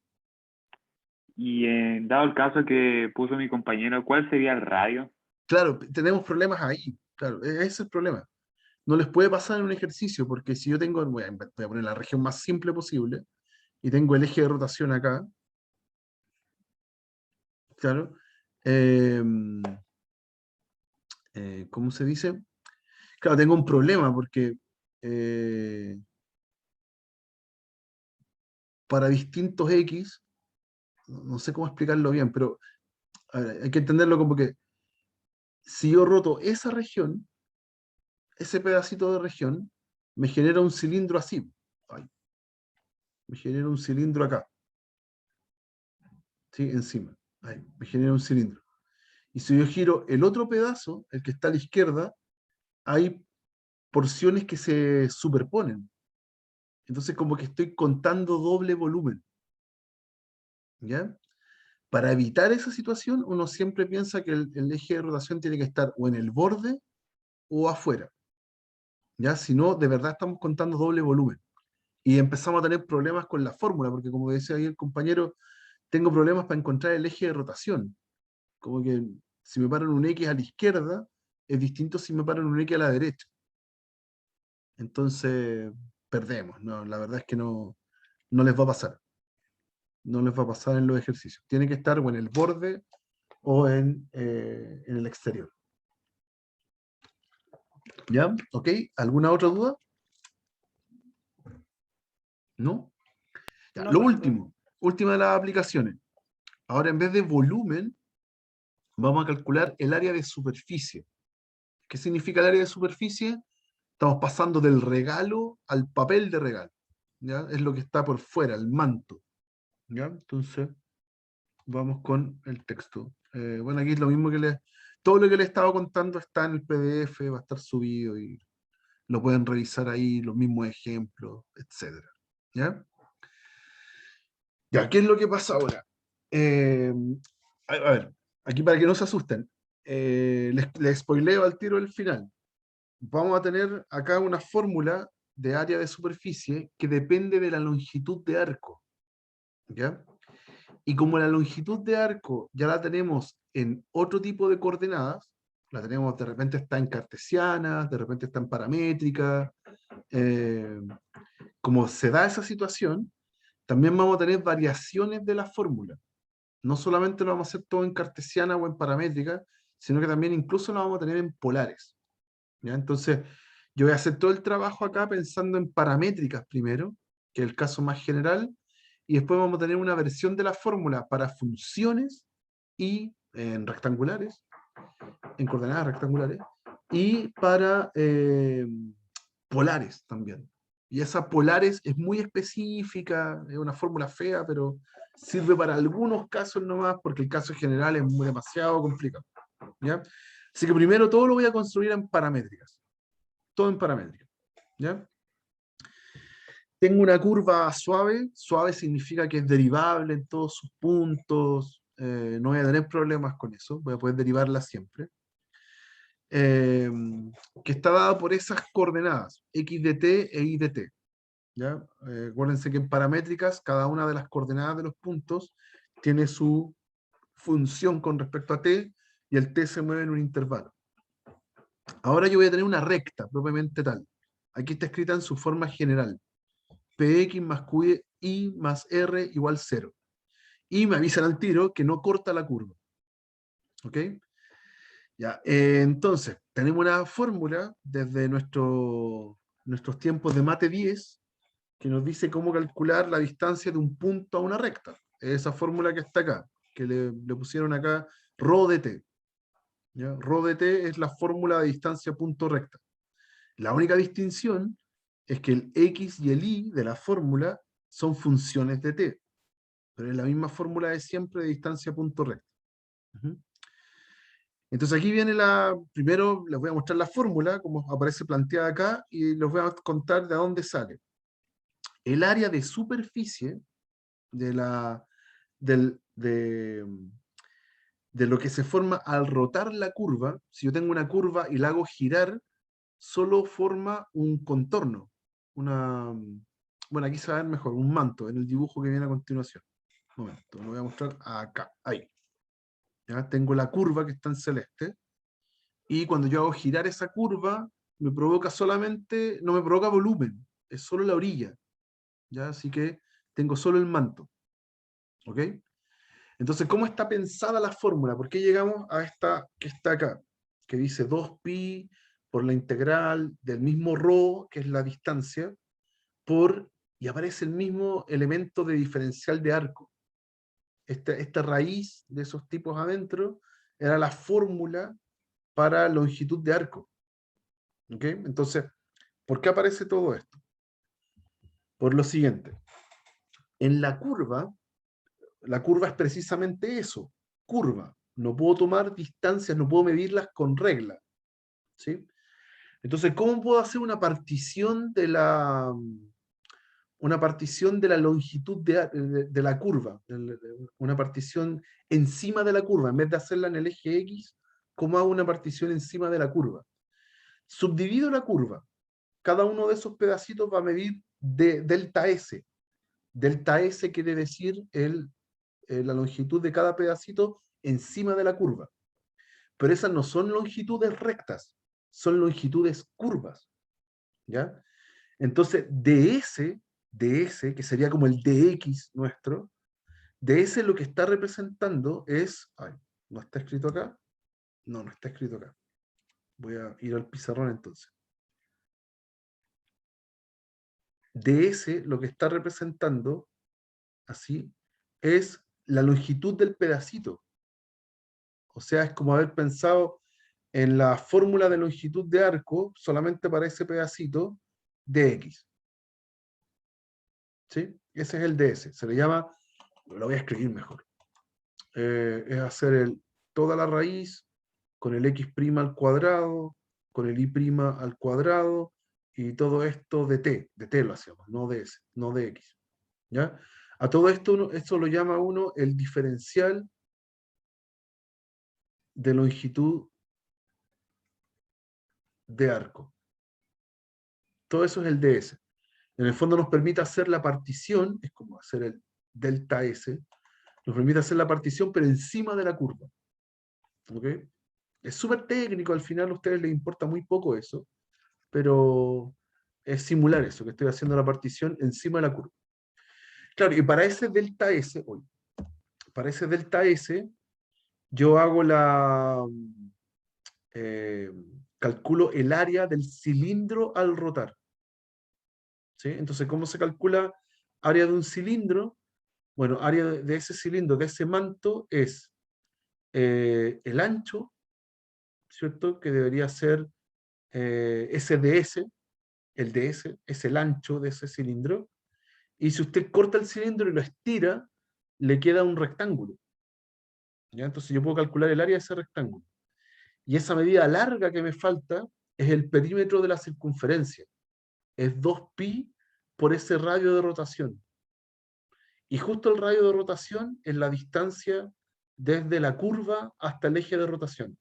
Y dado el caso que puso mi compañero, ¿cuál sería el radio? Claro, tenemos problemas ahí. Claro, ese es el problema. No les puede pasar en un ejercicio, porque si yo tengo, voy a poner la región más simple posible, y tengo el eje de rotación acá, claro, eh, ¿cómo se dice? Claro, tengo un problema porque eh, para distintos X, no sé cómo explicarlo bien, pero a ver, hay que entenderlo como que si yo roto esa región, ese pedacito de región, me genera un cilindro así. Ay, me genera un cilindro acá, ¿sí? Encima. Ahí, me genera un cilindro. Y si yo giro el otro pedazo, el que está a la izquierda, hay porciones que se superponen. Entonces como que estoy contando doble volumen. ¿Ya? Para evitar esa situación, uno siempre piensa que el eje de rotación tiene que estar o en el borde o afuera. ¿Ya? Si no, de verdad estamos contando doble volumen. Y empezamos a tener problemas con la fórmula, porque como decía ahí el compañero, tengo problemas para encontrar el eje de rotación. Como que si me paran un X a la izquierda, es distinto si me paran un X a la derecha. Entonces, perdemos. No, la verdad es que no, no les va a pasar. No les va a pasar en los ejercicios. Tiene que estar o en el borde o en el exterior. ¿Ya? ¿Ok? ¿Alguna otra duda? ¿No? Ya, No, lo profe. última de las aplicaciones. Ahora en vez de volumen, vamos a calcular el área de superficie. ¿Qué significa el área de superficie? Estamos pasando del regalo al papel de regalo. ¿Ya? Es lo que está por fuera, el manto. ¿Ya? Entonces, vamos con el texto. Bueno, aquí es lo mismo que les... Todo lo que les estaba contando está en el PDF, va a estar subido y lo pueden revisar ahí, los mismos ejemplos, etc. ¿Ya? Ya, ¿qué es lo que pasa ahora? Eh, a ver, aquí para que no se asusten, les spoileo al tiro el final. Vamos a tener acá una fórmula de área de superficie que depende de la longitud de arco. ¿Ya? Y como la longitud de arco ya la tenemos en otro tipo de coordenadas, la tenemos, de repente está en cartesiana, de repente está en paramétrica, eh, como se da esa situación, también vamos a tener variaciones de la fórmula. No solamente lo vamos a hacer todo en cartesiana o en paramétrica, sino que también incluso lo vamos a tener en polares. ¿Ya? Entonces, yo voy a hacer todo el trabajo acá pensando en paramétricas primero, que es el caso más general, y después vamos a tener una versión de la fórmula para funciones y en rectangulares, en coordenadas rectangulares, y para polares también. Y esa polares es muy específica, es una fórmula fea, pero sirve para algunos casos nomás, porque el caso general es demasiado complicado. ¿Ya? Así que primero todo lo voy a construir en paramétricas. Todo en paramétricas. ¿Ya? Tengo una curva suave. Suave significa que es derivable en todos sus puntos. No voy a tener problemas con eso. Voy a poder derivarla siempre. eh, que está dada por esas coordenadas, x de t e y de t. ¿Ya? Acuérdense que en paramétricas cada una de las coordenadas de los puntos tiene su función con respecto a t y el t se mueve en un intervalo. Ahora yo voy a tener una recta propiamente tal. Aquí está escrita en su forma general. Px más qi más r igual 0. Y me avisan al tiro que no corta la curva. ¿Ok? Ya, entonces, tenemos una fórmula desde nuestros tiempos de mate 10 que nos dice cómo calcular la distancia de un punto a una recta. Esa fórmula que está acá, que le pusieron acá ρ de t. ¿Ya? Ρ de t es la fórmula de distancia punto recta. La única distinción es que el x y el y de la fórmula son funciones de t, pero es la misma fórmula de siempre de distancia punto recta. Entonces aquí viene primero les voy a mostrar la fórmula, como aparece planteada acá, y les voy a contar de dónde sale. El área de superficie de, de lo que se forma al rotar la curva, si yo tengo una curva y la hago girar, solo forma un contorno, bueno, aquí se va a ver mejor, un manto, en el dibujo que viene a continuación. Un momento, lo voy a mostrar acá, ahí. ¿Ya? Tengo la curva que está en celeste, y cuando yo hago girar esa curva, me provoca solamente, no me provoca volumen, es solo la orilla. ¿Ya? Así que tengo solo el manto. ¿Ok? Entonces, ¿cómo está pensada la fórmula? ¿Por qué llegamos a esta que está acá? Que dice 2pi por la integral del mismo ρ, que es la distancia, y aparece el mismo elemento de diferencial de arco. Esta raíz de esos tipos adentro era la fórmula para longitud de arco. ¿Ok? Entonces, ¿por qué aparece todo esto? Por lo siguiente. En la curva es precisamente eso, curva. No puedo tomar distancias, no puedo medirlas con regla. ¿Sí? Entonces, ¿cómo puedo hacer una partición una partición de la longitud de la curva, una partición encima de la curva, en vez de hacerla en el eje X, ¿cómo hago una partición encima de la curva? Subdivido la curva. Cada uno de esos pedacitos va a medir delta S. Delta S quiere decir la longitud de cada pedacito encima de la curva. Pero esas no son longitudes rectas, son longitudes curvas. ¿Ya? Entonces, DS, que sería como el DX nuestro, DS lo que está representando es... Ay, ¿no está escrito acá? No, no está escrito acá. Voy a ir al pizarrón entonces. DS lo que está representando, así, es la longitud del pedacito. O sea, es como haber pensado en la fórmula de longitud de arco solamente para ese pedacito dx. ¿Sí? Ese es el ds. Se le llama, lo voy a escribir mejor, es hacer toda la raíz con el x' al cuadrado, con el y' al cuadrado, y todo esto de t lo hacemos, no de s, no de x. ¿Ya? A todo esto, esto lo llama uno el diferencial de longitud de arco. Todo eso es el ds. En el fondo nos permite hacer la partición, es como hacer el delta S, nos permite hacer la partición, pero encima de la curva. ¿Ok? Es súper técnico, al final a ustedes les importa muy poco eso, pero es simular eso, que estoy haciendo la partición encima de la curva. Claro, y para ese delta S, yo hago calculo el área del cilindro al rotar. ¿Sí? Entonces, ¿cómo se calcula área de un cilindro? Bueno, área de ese cilindro, de ese manto, es el ancho, ¿cierto? Que debería ser SDS, el DS es el ancho de ese cilindro, y si usted corta el cilindro y lo estira, le queda un rectángulo. ¿Ya? Entonces yo puedo calcular el área de ese rectángulo. Y esa medida larga que me falta es el perímetro de la circunferencia. Es 2pi por ese radio de rotación. Y justo el radio de rotación es la distancia desde la curva hasta el eje de rotación.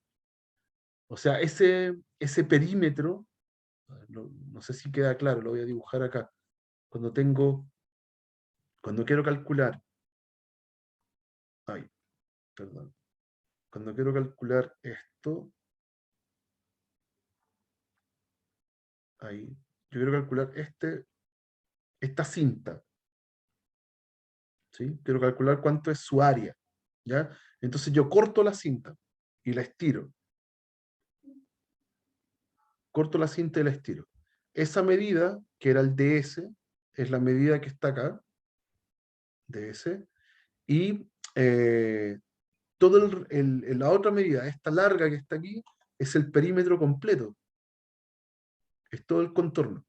O sea, ese perímetro, no sé si queda claro, lo voy a dibujar acá. Cuando quiero calcular, perdón, cuando quiero calcular esto, yo quiero calcular esta cinta, ¿sí? Quiero calcular cuánto es su área, ¿ya? Entonces yo corto la cinta y la estiro. Corto la cinta y la estiro. Esa medida, que era el ds, es la medida que está acá, ds, y la otra medida, esta larga que está aquí, es el perímetro completo. Es todo el contorno.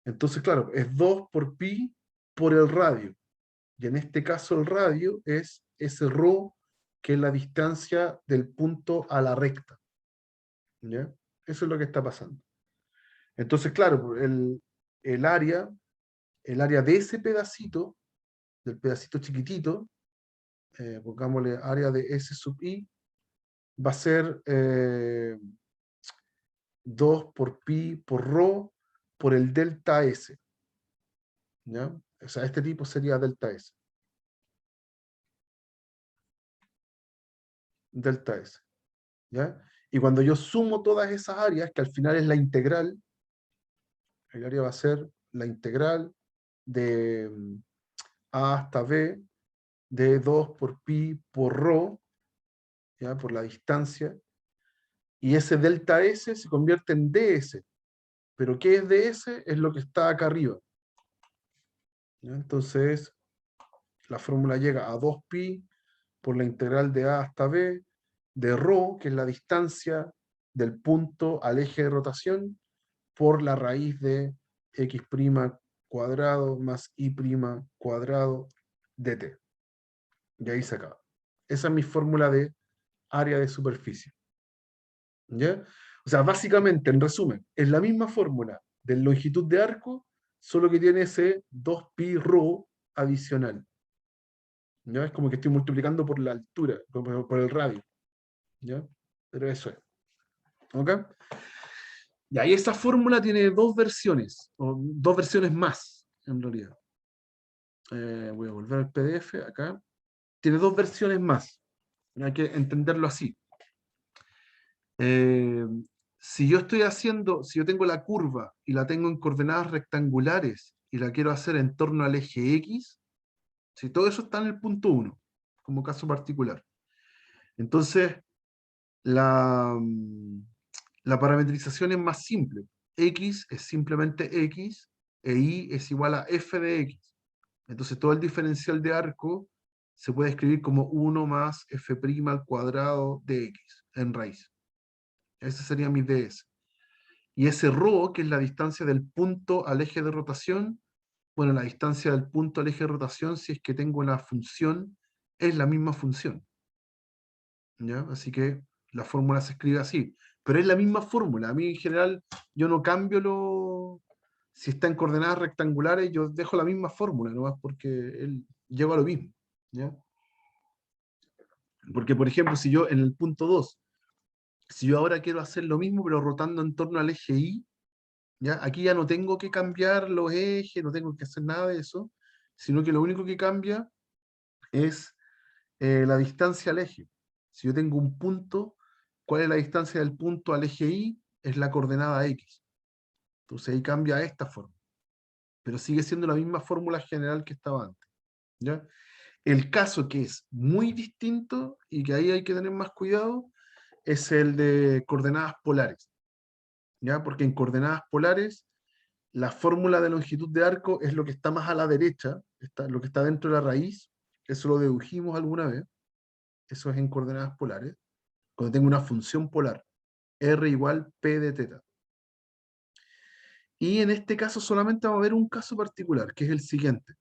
Entonces, claro, es 2 por pi por el radio. Y en este caso el radio es ese ρ, que es la distancia del punto a la recta. ¿Ya? Eso es lo que está pasando. Entonces, claro, el área de ese pedacito, del pedacito chiquitito, pongámosle área de S sub i, va a ser 2 por pi por ρ por el delta S. ¿Ya? O sea, este tipo sería delta S. Delta S. ¿Ya? Y cuando yo sumo todas esas áreas, que al final es la integral, el área va a ser la integral de A hasta B de 2 por pi por ρ, ¿ya? Por la distancia, y ese delta S se convierte en ds. ¿Pero qué es ds? Es lo que está acá arriba. ¿Ya? Entonces, la fórmula llega a 2pi por la integral de A hasta B, de ρ, que es la distancia del punto al eje de rotación, por la raíz de x' cuadrado más y' cuadrado dt. Y ahí se acaba. Esa es mi fórmula de área de superficie. ¿Ya? O sea, básicamente, en resumen, es la misma fórmula de longitud de arco, solo que tiene ese 2pi rho adicional. ¿Ya? Es como que estoy multiplicando por la altura, por el radio. ¿Ya? Pero eso es. ¿Ok? Y ahí esa fórmula tiene dos versiones, o dos versiones más, en realidad. Voy a volver al PDF acá. Tiene dos versiones más. Hay que entenderlo así. Eh, si yo tengo la curva y la tengo en coordenadas rectangulares y la quiero hacer en torno al eje X, si todo eso está en el punto 1, como caso particular. Entonces, la, la parametrización es más simple. X es simplemente X e Y es igual a f de X. Entonces todo el diferencial de arco se puede escribir como 1 más f' al cuadrado de X en raíz. Ese sería mi ds. Y ese ρ, que es la distancia del punto al eje de rotación, bueno, la distancia del punto al eje de rotación, si es que tengo una función, es la misma función. ¿Ya? Así que la fórmula se escribe así. Pero es la misma fórmula. A mí en general yo no cambio si está en coordenadas rectangulares, yo dejo la misma fórmula, nomás porque él lleva a lo mismo. ¿Ya? Porque, por ejemplo, si yo en el punto 2, si yo ahora quiero hacer lo mismo, pero rotando en torno al eje Y, ¿ya? Aquí ya no tengo que cambiar los ejes, no tengo que hacer nada de eso, sino que lo único que cambia es la distancia al eje. Si yo tengo un punto, ¿cuál es la distancia del punto al eje Y? Es la coordenada X. Entonces ahí cambia a esta forma. Pero sigue siendo la misma fórmula general que estaba antes. ¿Ya? El caso que es muy distinto y que ahí hay que tener más cuidado es el de coordenadas polares. ¿Ya? Porque en coordenadas polares la fórmula de longitud de arco es lo que está más a la derecha, lo que está dentro de la raíz. Eso lo dedujimos alguna vez. Eso es en coordenadas polares. Cuando tengo una función polar, r igual p de teta. Y en este caso solamente vamos a ver un caso particular, que es el siguiente.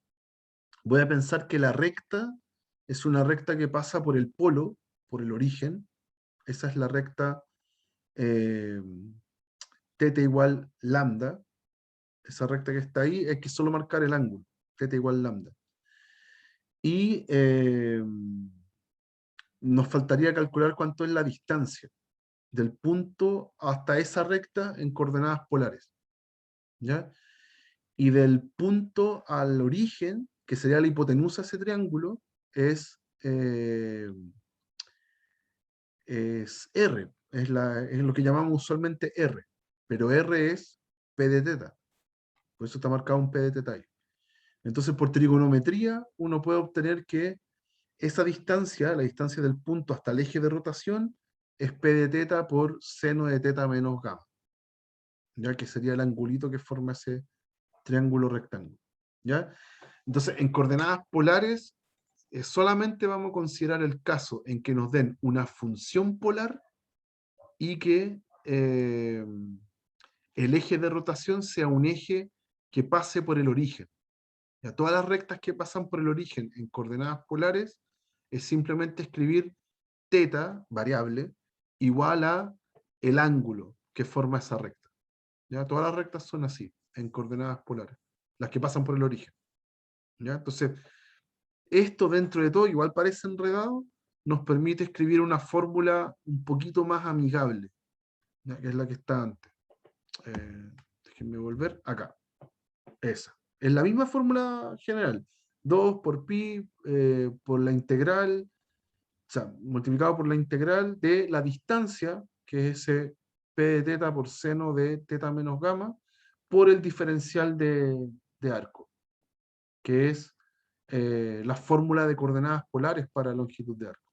Voy a pensar que la recta es una recta que pasa por el polo, por el origen. Esa es la recta teta igual lambda. Esa recta que está ahí hay que solo marcar el ángulo, teta igual lambda. Y nos faltaría calcular cuánto es la distancia del punto hasta esa recta en coordenadas polares. ¿Ya? Y del punto al origen, que sería la hipotenusa de ese triángulo, es R, es lo que llamamos usualmente R, pero R es P de teta, por eso está marcado un P de teta ahí. Entonces, por trigonometría, uno puede obtener que esa distancia, la distancia del punto hasta el eje de rotación, es P de teta por seno de teta menos gamma, ya que sería el angulito que forma ese triángulo rectángulo. ¿Ya? Entonces, en coordenadas polares, solamente vamos a considerar el caso en que nos den una función polar y que el eje de rotación sea un eje que pase por el origen. Ya, todas las rectas que pasan por el origen en coordenadas polares es simplemente escribir teta, variable, igual a el ángulo que forma esa recta. ¿Ya? Todas las rectas son así, en coordenadas polares, las que pasan por el origen. ¿Ya? Entonces, esto dentro de todo, igual parece enredado, nos permite escribir una fórmula un poquito más amigable, ¿ya? Que es la que está antes. Déjenme volver acá. Esa. Es la misma fórmula general. 2 por pi por la integral, o sea, multiplicado por la integral de la distancia, que es ese p de teta por seno de teta menos gamma, por el diferencial de arco, que es la fórmula de coordenadas polares para longitud de arco.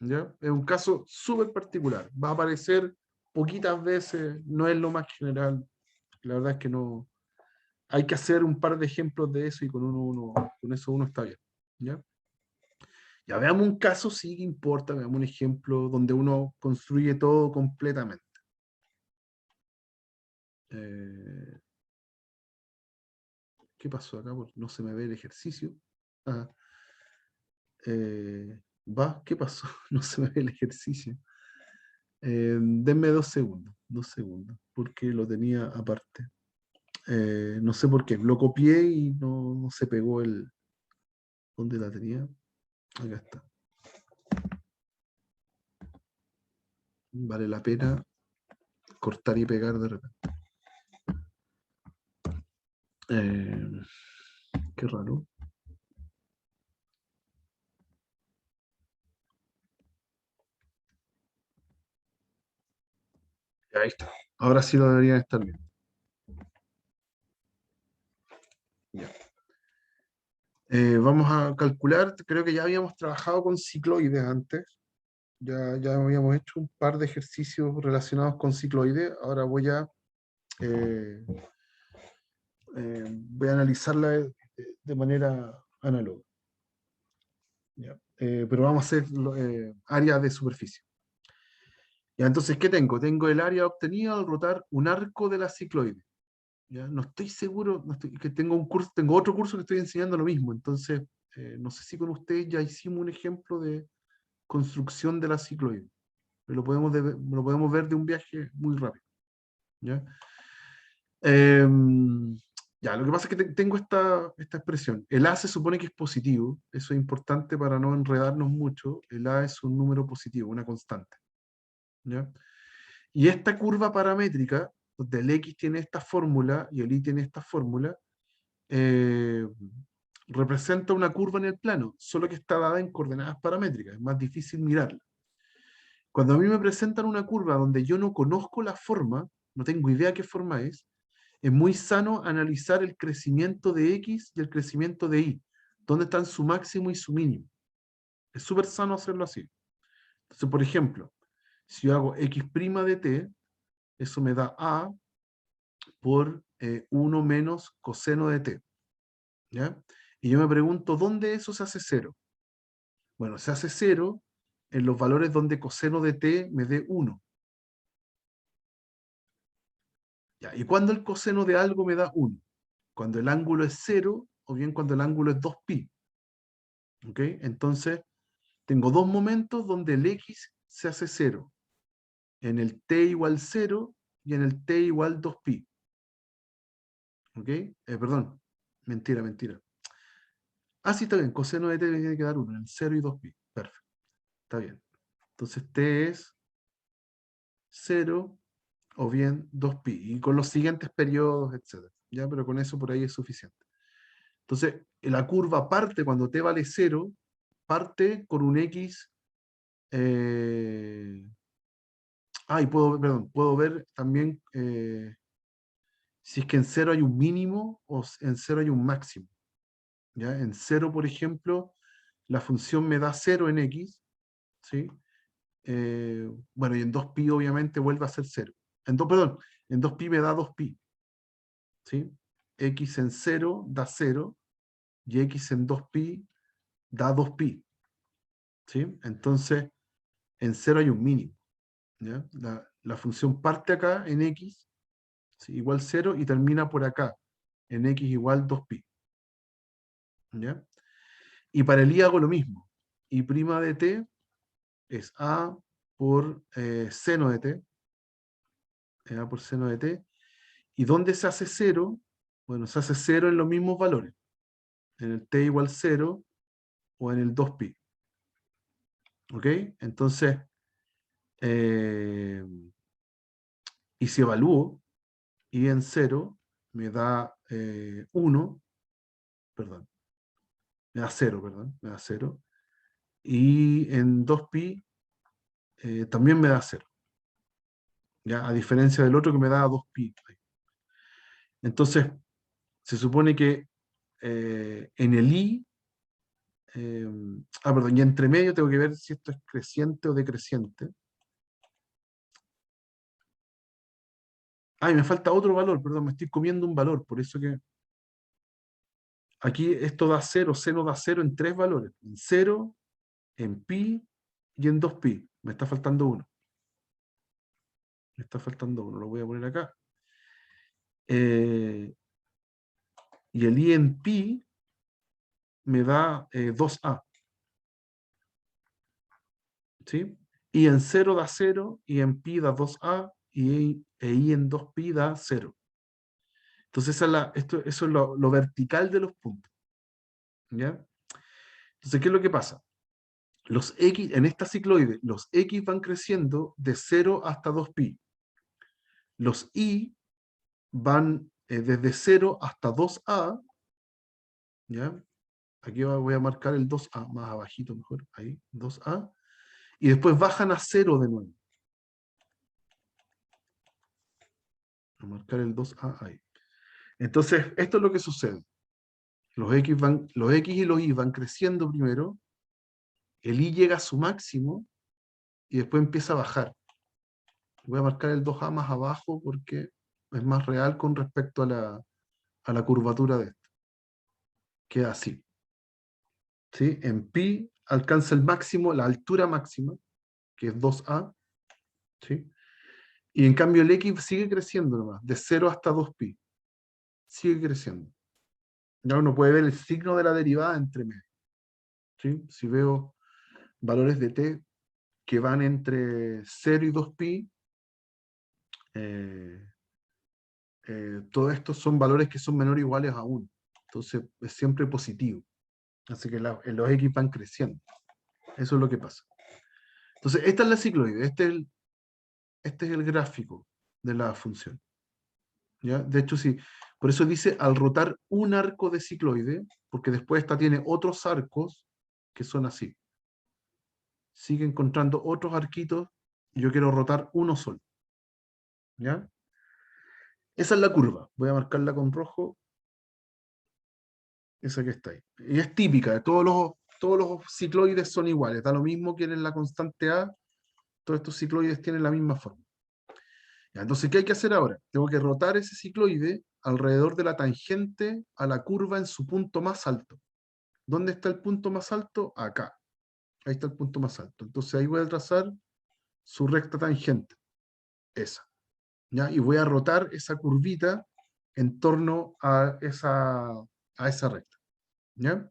¿Ya? Es un caso súper particular. Va a aparecer poquitas veces, no es lo más general. La verdad es que no. Hay que hacer un par de ejemplos de eso y con eso uno está bien. ¿Ya? Ya veamos un caso, sí que importa, veamos un ejemplo donde uno construye todo completamente. ¿Qué pasó acá? No se me ve el ejercicio. Ah, ¿qué pasó? No se me ve el ejercicio. Denme 2 segundos, porque lo tenía aparte. No sé por qué, lo copié y no se pegó el... ¿Dónde la tenía? Acá está. Vale la pena cortar y pegar de repente. Qué raro. Ahí está. Ahora sí lo deberían estar bien. Ya. Vamos a calcular, creo que ya habíamos trabajado con cicloides antes. Ya habíamos hecho un par de ejercicios relacionados con cicloides. Ahora eh, voy a analizarla de manera análoga. ¿Ya? Pero vamos a hacer área de superficie. ¿Ya? Entonces, ¿qué tengo? Tengo el área obtenida al rotar un arco de la cicloide. ¿Ya? No estoy seguro, que tengo tengo otro curso que estoy enseñando lo mismo. Entonces, no sé si con ustedes ya hicimos un ejemplo de construcción de la cicloide. Pero lo podemos ver de un viaje muy rápido. ¿Ya? Ya, lo que pasa es que tengo esta expresión. El A se supone que es positivo. Eso es importante para no enredarnos mucho. El A es un número positivo, una constante. ¿Ya? Y esta curva paramétrica, donde el X tiene esta fórmula y el Y tiene esta fórmula, eh, representa una curva en el plano, solo que está dada en coordenadas paramétricas. Es más difícil mirarla. Cuando a mí me presentan una curva donde yo no conozco la forma, no tengo idea qué forma es muy sano analizar el crecimiento de X y el crecimiento de Y, dónde están su máximo y su mínimo. Es súper sano hacerlo así. Entonces, por ejemplo, si yo hago X' de T, eso me da A por 1 menos coseno de T. ¿Ya? Y yo me pregunto, ¿dónde eso se hace cero? Bueno, se hace cero en los valores donde coseno de T me dé 1. ¿Ya? ¿Y cuando el coseno de algo me da 1? Cuando el ángulo es 0 o bien cuando el ángulo es 2pi. ¿Ok? Entonces, tengo dos momentos donde el X se hace 0. En el T igual 0 y en el T igual 2pi. ¿Ok? Perdón. Mentira. Ah, sí, está bien. Coseno de T tiene que dar 1. En el 0 y 2pi. Perfecto. Está bien. Entonces T es 0 o bien 2pi. Y con los siguientes periodos, etc. ¿Ya? Pero con eso por ahí es suficiente. Entonces, la curva parte cuando T vale 0, parte con un X. Y puedo ver también si es que en 0 hay un mínimo o en 0 hay un máximo. ¿Ya? En 0, por ejemplo, la función me da 0 en X, ¿sí? Bueno, y en 2pi obviamente vuelve a ser 0. En 2pi me da 2pi, ¿sí? X en 0 da 0 y X en 2pi da 2pi, ¿sí? Entonces, en 0 hay un mínimo, ¿ya? La función parte acá en X, ¿sí? Igual 0 y termina por acá, en X igual 2pi, ¿ya? Y para el Y hago lo mismo. Y' de t es A por seno de t, A por seno de t. ¿Y dónde se hace 0? Bueno, se hace 0 en los mismos valores, en el t igual 0 o en el 2pi. ¿Ok? Entonces, eh, y si evalúo, y en 0 me da 1, perdón, me da 0, perdón, me da 0. Y en 2pi también me da 0. ¿Ya? A diferencia del otro que me da 2pi. Entonces, se supone que en el I, perdón, y entre medio tengo que ver si esto es creciente o decreciente. Y me falta otro valor, perdón, me estoy comiendo un valor, por eso que aquí esto da 0, seno da 0 en tres valores, en 0, en pi y en 2pi. Me está faltando uno. Me está faltando uno, lo voy a poner acá. Y el I en pi me da 2a. ¿Sí? Y en 0 da 0, y en pi da 2a, y I en 2pi da 0. Entonces, eso es lo vertical de los puntos. ¿Ya? Entonces, ¿qué es lo que pasa? Los X, en esta cicloide, los X van creciendo de 0 hasta 2pi. Los Y van desde 0 hasta 2a, ¿ya? Aquí voy a marcar el 2a, más abajito mejor, ahí, 2a, y después bajan a 0 de nuevo. Voy a marcar el 2a ahí. Entonces, esto es lo que sucede. Los X y los Y van creciendo primero, el Y llega a su máximo, y después empieza a bajar. Voy a marcar el 2a más abajo porque es más real con respecto a la curvatura de esto. Queda así. ¿Sí? En pi alcanza el máximo, la altura máxima, que es 2a. ¿Sí? Y en cambio el X sigue creciendo nomás, de 0 hasta 2pi. Sigue creciendo. Ya uno puede ver el signo de la derivada entre medio. ¿Sí? Si veo valores de t que van entre 0 y 2pi, todos estos son valores que son menores o iguales a 1. Entonces es siempre positivo. Así que los X van creciendo. Eso es lo que pasa. Entonces, esta es la cicloide. Este es el gráfico de la función. ¿Ya? De hecho, sí. Por eso dice al rotar un arco de cicloide, porque después esta tiene otros arcos que son así. Sigue encontrando otros arquitos y yo quiero rotar uno solo. ¿Ya? Esa es la curva. Voy a marcarla con rojo. Esa que está ahí. Y es típica. Todos los cicloides son iguales. Da lo mismo que en la constante A. Todos estos cicloides tienen la misma forma. Ya, entonces, ¿qué hay que hacer ahora? Tengo que rotar ese cicloide alrededor de la tangente a la curva en su punto más alto. ¿Dónde está el punto más alto? Acá. Ahí está el punto más alto. Entonces ahí voy a trazar su recta tangente. Esa. ¿Ya? Y voy a rotar esa curvita en torno a esa recta. ¿Ya?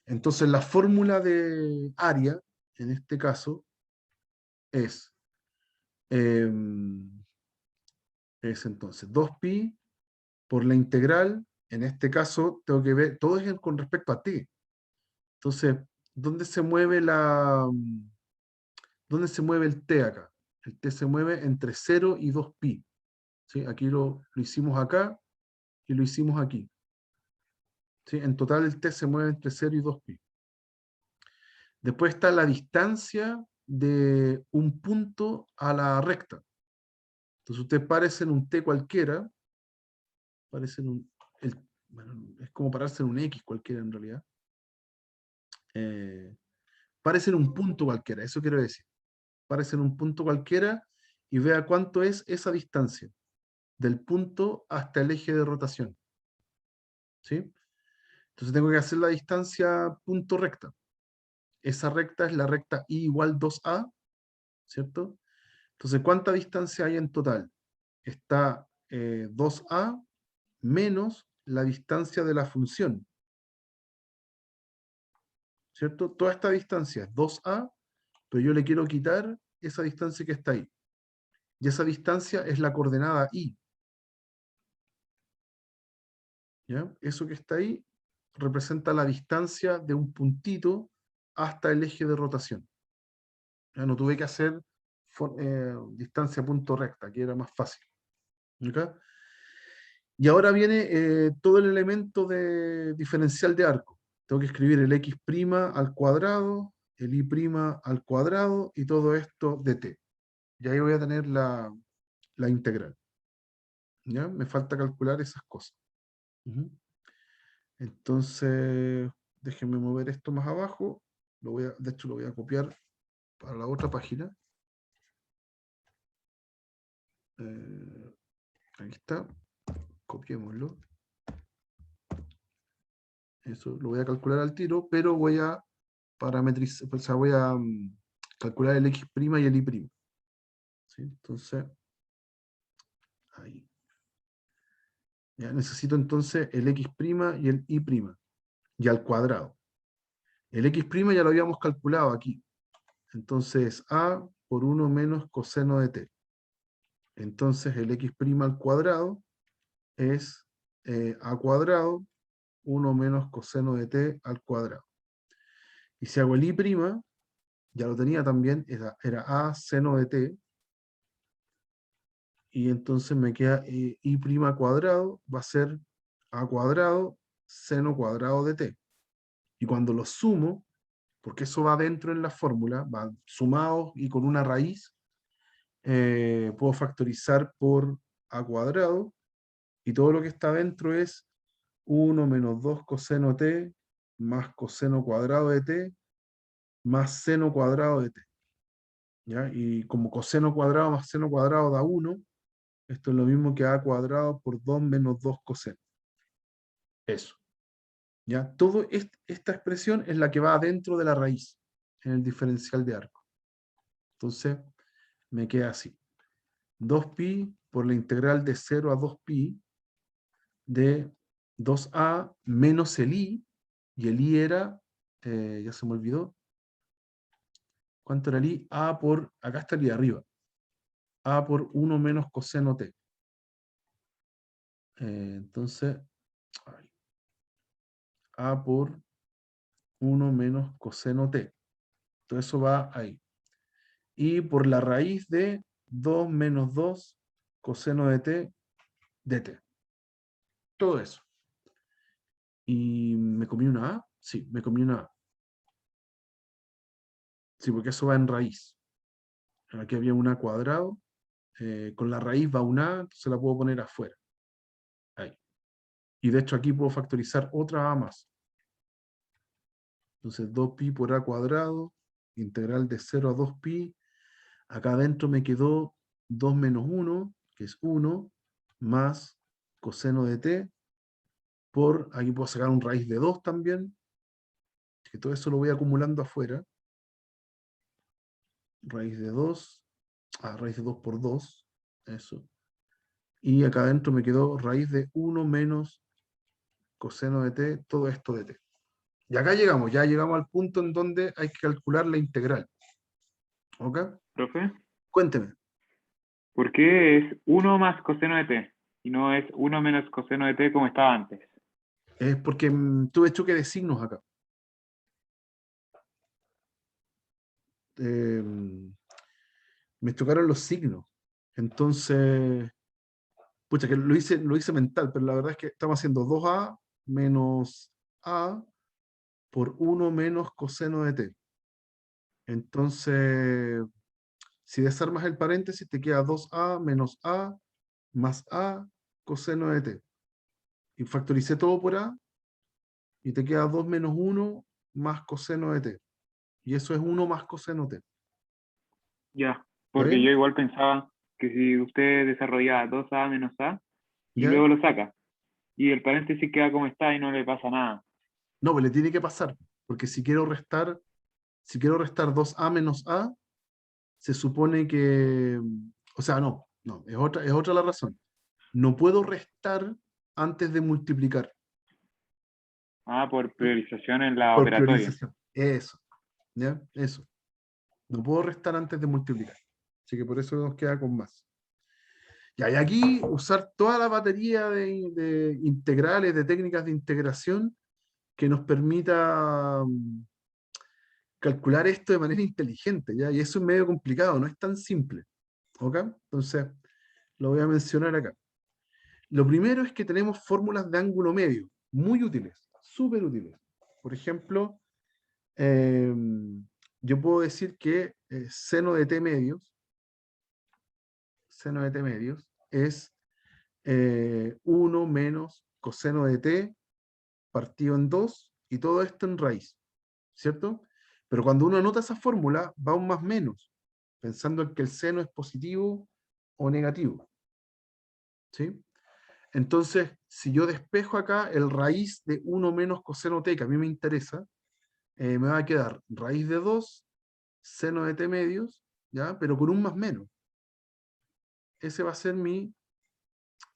Entonces la fórmula de área, en este caso, es, es entonces 2pi por la integral. En este caso tengo que ver, todo es con respecto a t. Entonces, ¿dónde se mueve dónde se mueve el t acá? El t se mueve entre 0 y 2pi. ¿Sí? Aquí lo hicimos acá y lo hicimos aquí. ¿Sí? En total el t se mueve entre 0 y 2pi. Después está la distancia de un punto a la recta. Entonces usted parece en un t cualquiera, parece en bueno, es como pararse en un x cualquiera en realidad. Parece en un punto cualquiera, eso quiero decir. Parece en un punto cualquiera y vea cuánto es esa distancia del punto hasta el eje de rotación. ¿Sí? Entonces tengo que hacer la distancia punto recta. Esa recta es la recta y igual 2a, ¿cierto? Entonces, ¿cuánta distancia hay en total? Está 2a menos la distancia de la función, ¿cierto? Toda esta distancia es 2a, pero yo le quiero quitar esa distancia que está ahí. Y esa distancia es la coordenada y. ¿Ya? Eso que está ahí representa la distancia de un puntito hasta el eje de rotación. Ya no tuve que hacer distancia punto recta, que era más fácil. ¿Okay? Y ahora viene todo el elemento de diferencial de arco. Tengo que escribir el x' al cuadrado, el y' al cuadrado y todo esto de t. Y ahí voy a tener la integral. ¿Ya? Me falta calcular esas cosas. Entonces, déjenme mover esto más abajo. De hecho, lo voy a copiar para la otra página. Ahí está. Copiémoslo. Eso lo voy a calcular al tiro, pero voy a parametrizar, o sea, voy a calcular el x' y el y'. ¿Sí? Entonces, ahí. Ya necesito entonces el x' y el y', y al cuadrado. El x' ya lo habíamos calculado aquí. Entonces, a por 1 menos coseno de t. Entonces, el x' al cuadrado es a cuadrado, 1 menos coseno de t al cuadrado. Y si hago el i', ya lo tenía también, era a seno de t, y entonces me queda i' cuadrado, va a ser a cuadrado seno cuadrado de t. Y cuando lo sumo, porque eso va dentro en la fórmula, va sumado y con una raíz, puedo factorizar por a cuadrado, y todo lo que está dentro es 1 menos 2 coseno t más coseno cuadrado de t más seno cuadrado de t. ¿Ya? Y como coseno cuadrado más seno cuadrado da 1, esto es lo mismo que a cuadrado por 2 menos 2 coseno. Eso. ¿Ya? Toda esta expresión es la que va adentro de la raíz, en el diferencial de arco. Entonces, me queda así. 2pi por la integral de 0 a 2pi de 2a menos el i, y el i era, ya se me olvidó, ¿cuánto era el i? A por, acá está el i arriba, a por 1 menos coseno t. Entonces, a por 1 menos coseno t. Todo eso va ahí. Y por la raíz de 2 menos 2 coseno de t dt. Todo eso. ¿Y me comí una a? Sí, me comí una a. Sí, porque eso va en raíz. Aquí había un a cuadrado. Con la raíz va un a, entonces la puedo poner afuera. Ahí. Y de hecho aquí puedo factorizar otra a más. Entonces 2pi por a cuadrado, integral de 0 a 2pi. Acá adentro me quedó 2 menos 1, que es 1, más coseno de t, por, aquí puedo sacar un raíz de 2 también, que todo eso lo voy acumulando afuera. Raíz de 2, raíz de 2 por 2, eso. Y acá adentro me quedó raíz de 1 menos coseno de t, todo esto de t. Y acá llegamos, ya llegamos al punto en donde hay que calcular la integral. ¿Ok? Profe, Cuénteme. ¿por qué es 1 más coseno de t y no es 1 menos coseno de t como estaba antes? Es porque tuve choque de signos acá. Eh, me chocaron los signos. Entonces, pucha, que lo hice mental, pero la verdad es que estamos haciendo 2a menos a por 1 menos coseno de t. Entonces, si desarmas el paréntesis, te queda 2a menos a más a coseno de t. Y factoricé todo por a, y te queda 2 menos 1 más coseno de t. Y eso es 1 más coseno t. Ya, ¿Está porque yo bien? igual pensaba que si usted desarrollaba 2a menos a y ¿Ya? luego lo saca, y el paréntesis queda como está y no le pasa nada. No, pues le tiene que pasar. Porque si quiero restar 2a menos a, se supone que, o sea, no, es otra la razón. No puedo restar antes de multiplicar, Ah, por priorización en la por operatoria. priorización. Eso, ¿ya? Eso. No puedo restar antes de multiplicar. Así que por eso nos queda con más. Ya, y aquí usar toda la batería de integrales, de técnicas de integración que nos permita calcular esto de manera inteligente, ¿ya? Y eso es medio complicado, no es tan simple. ¿Ok? Entonces, lo voy a mencionar acá. Lo primero es que tenemos fórmulas de ángulo medio, muy útiles, súper útiles. Por ejemplo, yo puedo decir que seno de t medios es 1 menos coseno de t partido en 2, y todo esto en raíz, ¿cierto? Pero cuando uno anota esa fórmula, va un más menos, pensando en que el seno es positivo o negativo, ¿sí? Entonces, si yo despejo acá el raíz de 1 menos coseno t, que a mí me interesa, me va a quedar raíz de 2, seno de t medios, ¿ya? Pero con un más menos. Ese va a ser mi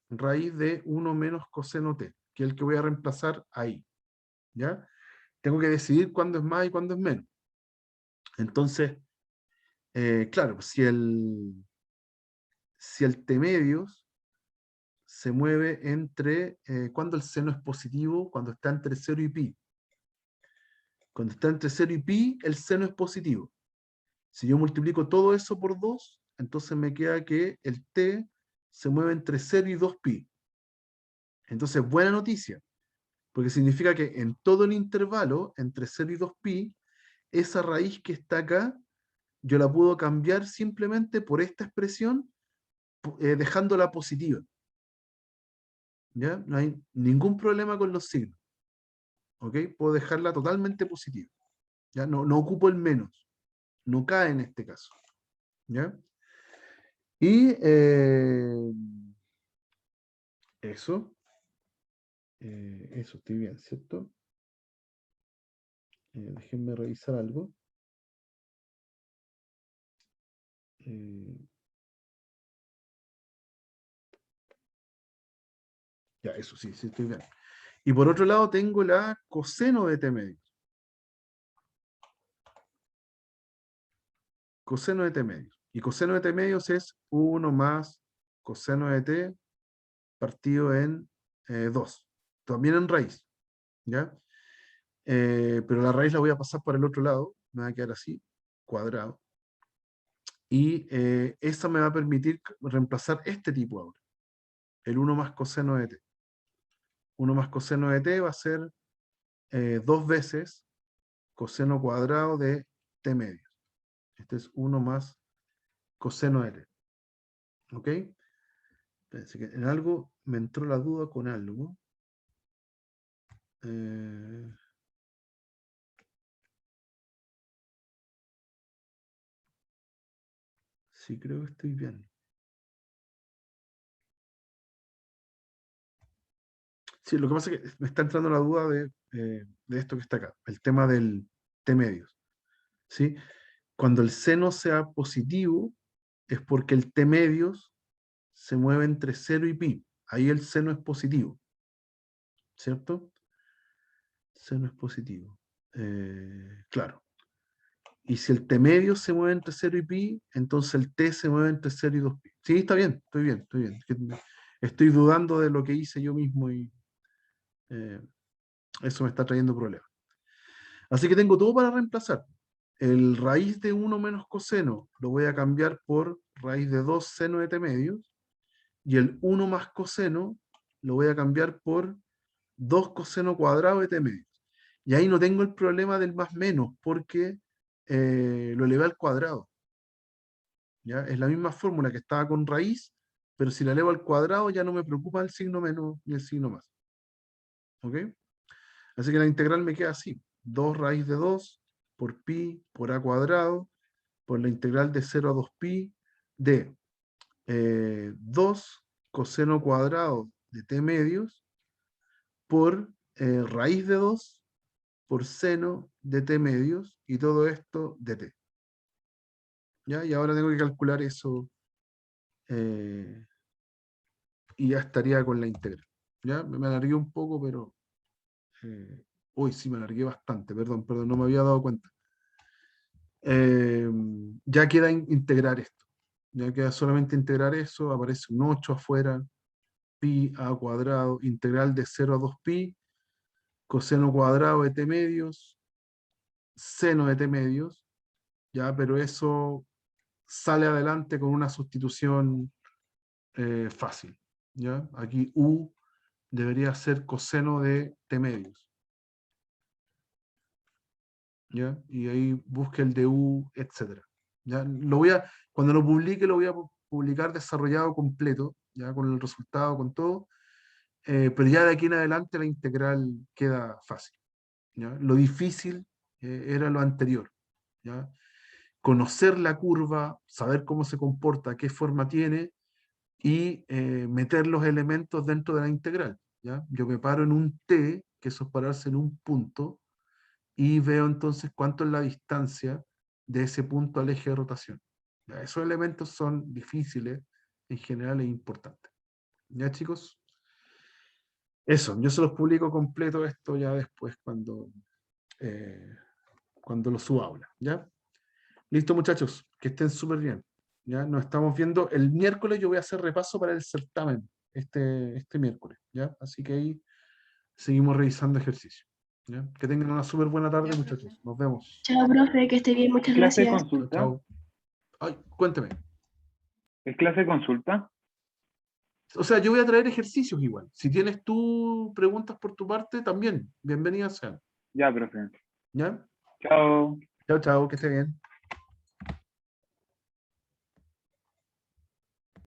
raíz de 1 menos coseno t, que es el que voy a reemplazar ahí, ¿ya? Tengo que decidir cuándo es más y cuándo es menos. Entonces, claro, si el t medios se mueve entre, cuando el seno es positivo, cuando está entre 0 y pi. Cuando está entre 0 y pi, el seno es positivo. Si yo multiplico todo eso por 2, entonces me queda que el t se mueve entre 0 y 2pi. Entonces, buena noticia, porque significa que en todo el intervalo, entre 0 y 2pi, esa raíz que está acá, yo la puedo cambiar simplemente por esta expresión, dejándola positiva. ¿Ya? No hay ningún problema con los signos. ¿Ok? Puedo dejarla totalmente positiva. ¿Ya? No ocupo el menos. No cae en este caso. ¿Ya? Y eso. Eso, estoy bien, ¿cierto? Déjenme revisar algo. Ya, eso sí, sí, estoy bien. Y por otro lado tengo la coseno de t medios. Coseno de t medios. Y coseno de t medios es 1 más coseno de t partido en 2. También en raíz. ¿Ya? Pero la raíz la voy a pasar por el otro lado. Me va a quedar así, cuadrado. Y esa me va a permitir reemplazar este tipo ahora. El 1 más coseno de t. 1 más coseno de t va a ser 2 veces coseno cuadrado de t medios. Este es 1 más coseno de t. ¿Ok? Pensé que en algo me entró la duda con algo. Sí, creo que estoy bien. Sí, lo que pasa es que me está entrando la duda de esto que está acá, el tema del t medios. ¿Sí? Cuando el seno sea positivo, es porque el t medios se mueve entre 0 y pi. Ahí el seno es positivo. ¿Cierto? Seno es positivo. Claro. Y si el t medio se mueve entre 0 y pi, entonces el t se mueve entre 0 y 2pi. Sí, está bien, estoy bien, estoy bien. Estoy dudando de lo que hice yo mismo y eso me está trayendo problemas. Así que tengo todo para reemplazar. El raíz de 1 menos coseno lo voy a cambiar por raíz de 2 seno de t medios. Y el 1 más coseno lo voy a cambiar por 2 coseno cuadrado de t medios. Y ahí no tengo el problema del más menos, porque lo elevé al cuadrado. ¿Ya? Es la misma fórmula que estaba con raíz, pero si la elevo al cuadrado ya no me preocupa el signo menos ni el signo más. ¿Ok? Así que la integral me queda así. 2 raíz de 2 por pi por a cuadrado por la integral de 0 a 2pi de 2 coseno cuadrado de t medios por raíz de 2 por seno de t medios y todo esto de t. ¿Ya? Y ahora tengo que calcular eso y ya estaría con la integral. ¿Ya? Me alargué un poco, pero uy, sí, me alargué bastante, perdón, no me había dado cuenta. Ya queda integrar esto. Ya queda solamente integrar eso, aparece un 8 afuera, pi a cuadrado, integral de 0 a 2pi, coseno cuadrado de t medios, seno de t medios, ya, pero eso sale adelante con una sustitución fácil. ¿Ya? Aquí u debería ser coseno de t medios. ¿Ya? Y ahí busque el de u, etc. ¿Ya? Cuando lo publique, lo voy a publicar desarrollado completo, ya con el resultado, con todo, pero ya de aquí en adelante la integral queda fácil. ¿Ya? Lo difícil era lo anterior. ¿Ya? Conocer la curva, saber cómo se comporta, qué forma tiene, y meter los elementos dentro de la integral. ¿Ya? Yo me paro en un t, que eso es pararse en un punto, y veo entonces cuánto es la distancia de ese punto al eje de rotación. ¿Ya? Esos elementos son difíciles en general e importantes. ¿Ya, chicos? Eso, yo se los publico completo esto ya después cuando lo suba a aula. ¿Ya? Listo, muchachos, que estén súper bien. ¿Ya? Nos estamos viendo el miércoles. Yo voy a hacer repaso para el certamen este miércoles, ¿ya? Así que ahí seguimos revisando ejercicio, ¿ya? Que tengan una súper buena tarde, Ya, muchachos. profe. Nos vemos. Chao, profe, que esté bien, ¿Es muchas clase de gracias. Chao, consulta? chao. Ay, cuénteme. ¿Es clase de consulta? O sea, yo voy a traer ejercicios igual. Si tienes tú preguntas por tu parte, también, bienvenidas sean. Ya, profe. ¿Ya? Chao. Chao, chao, que esté bien.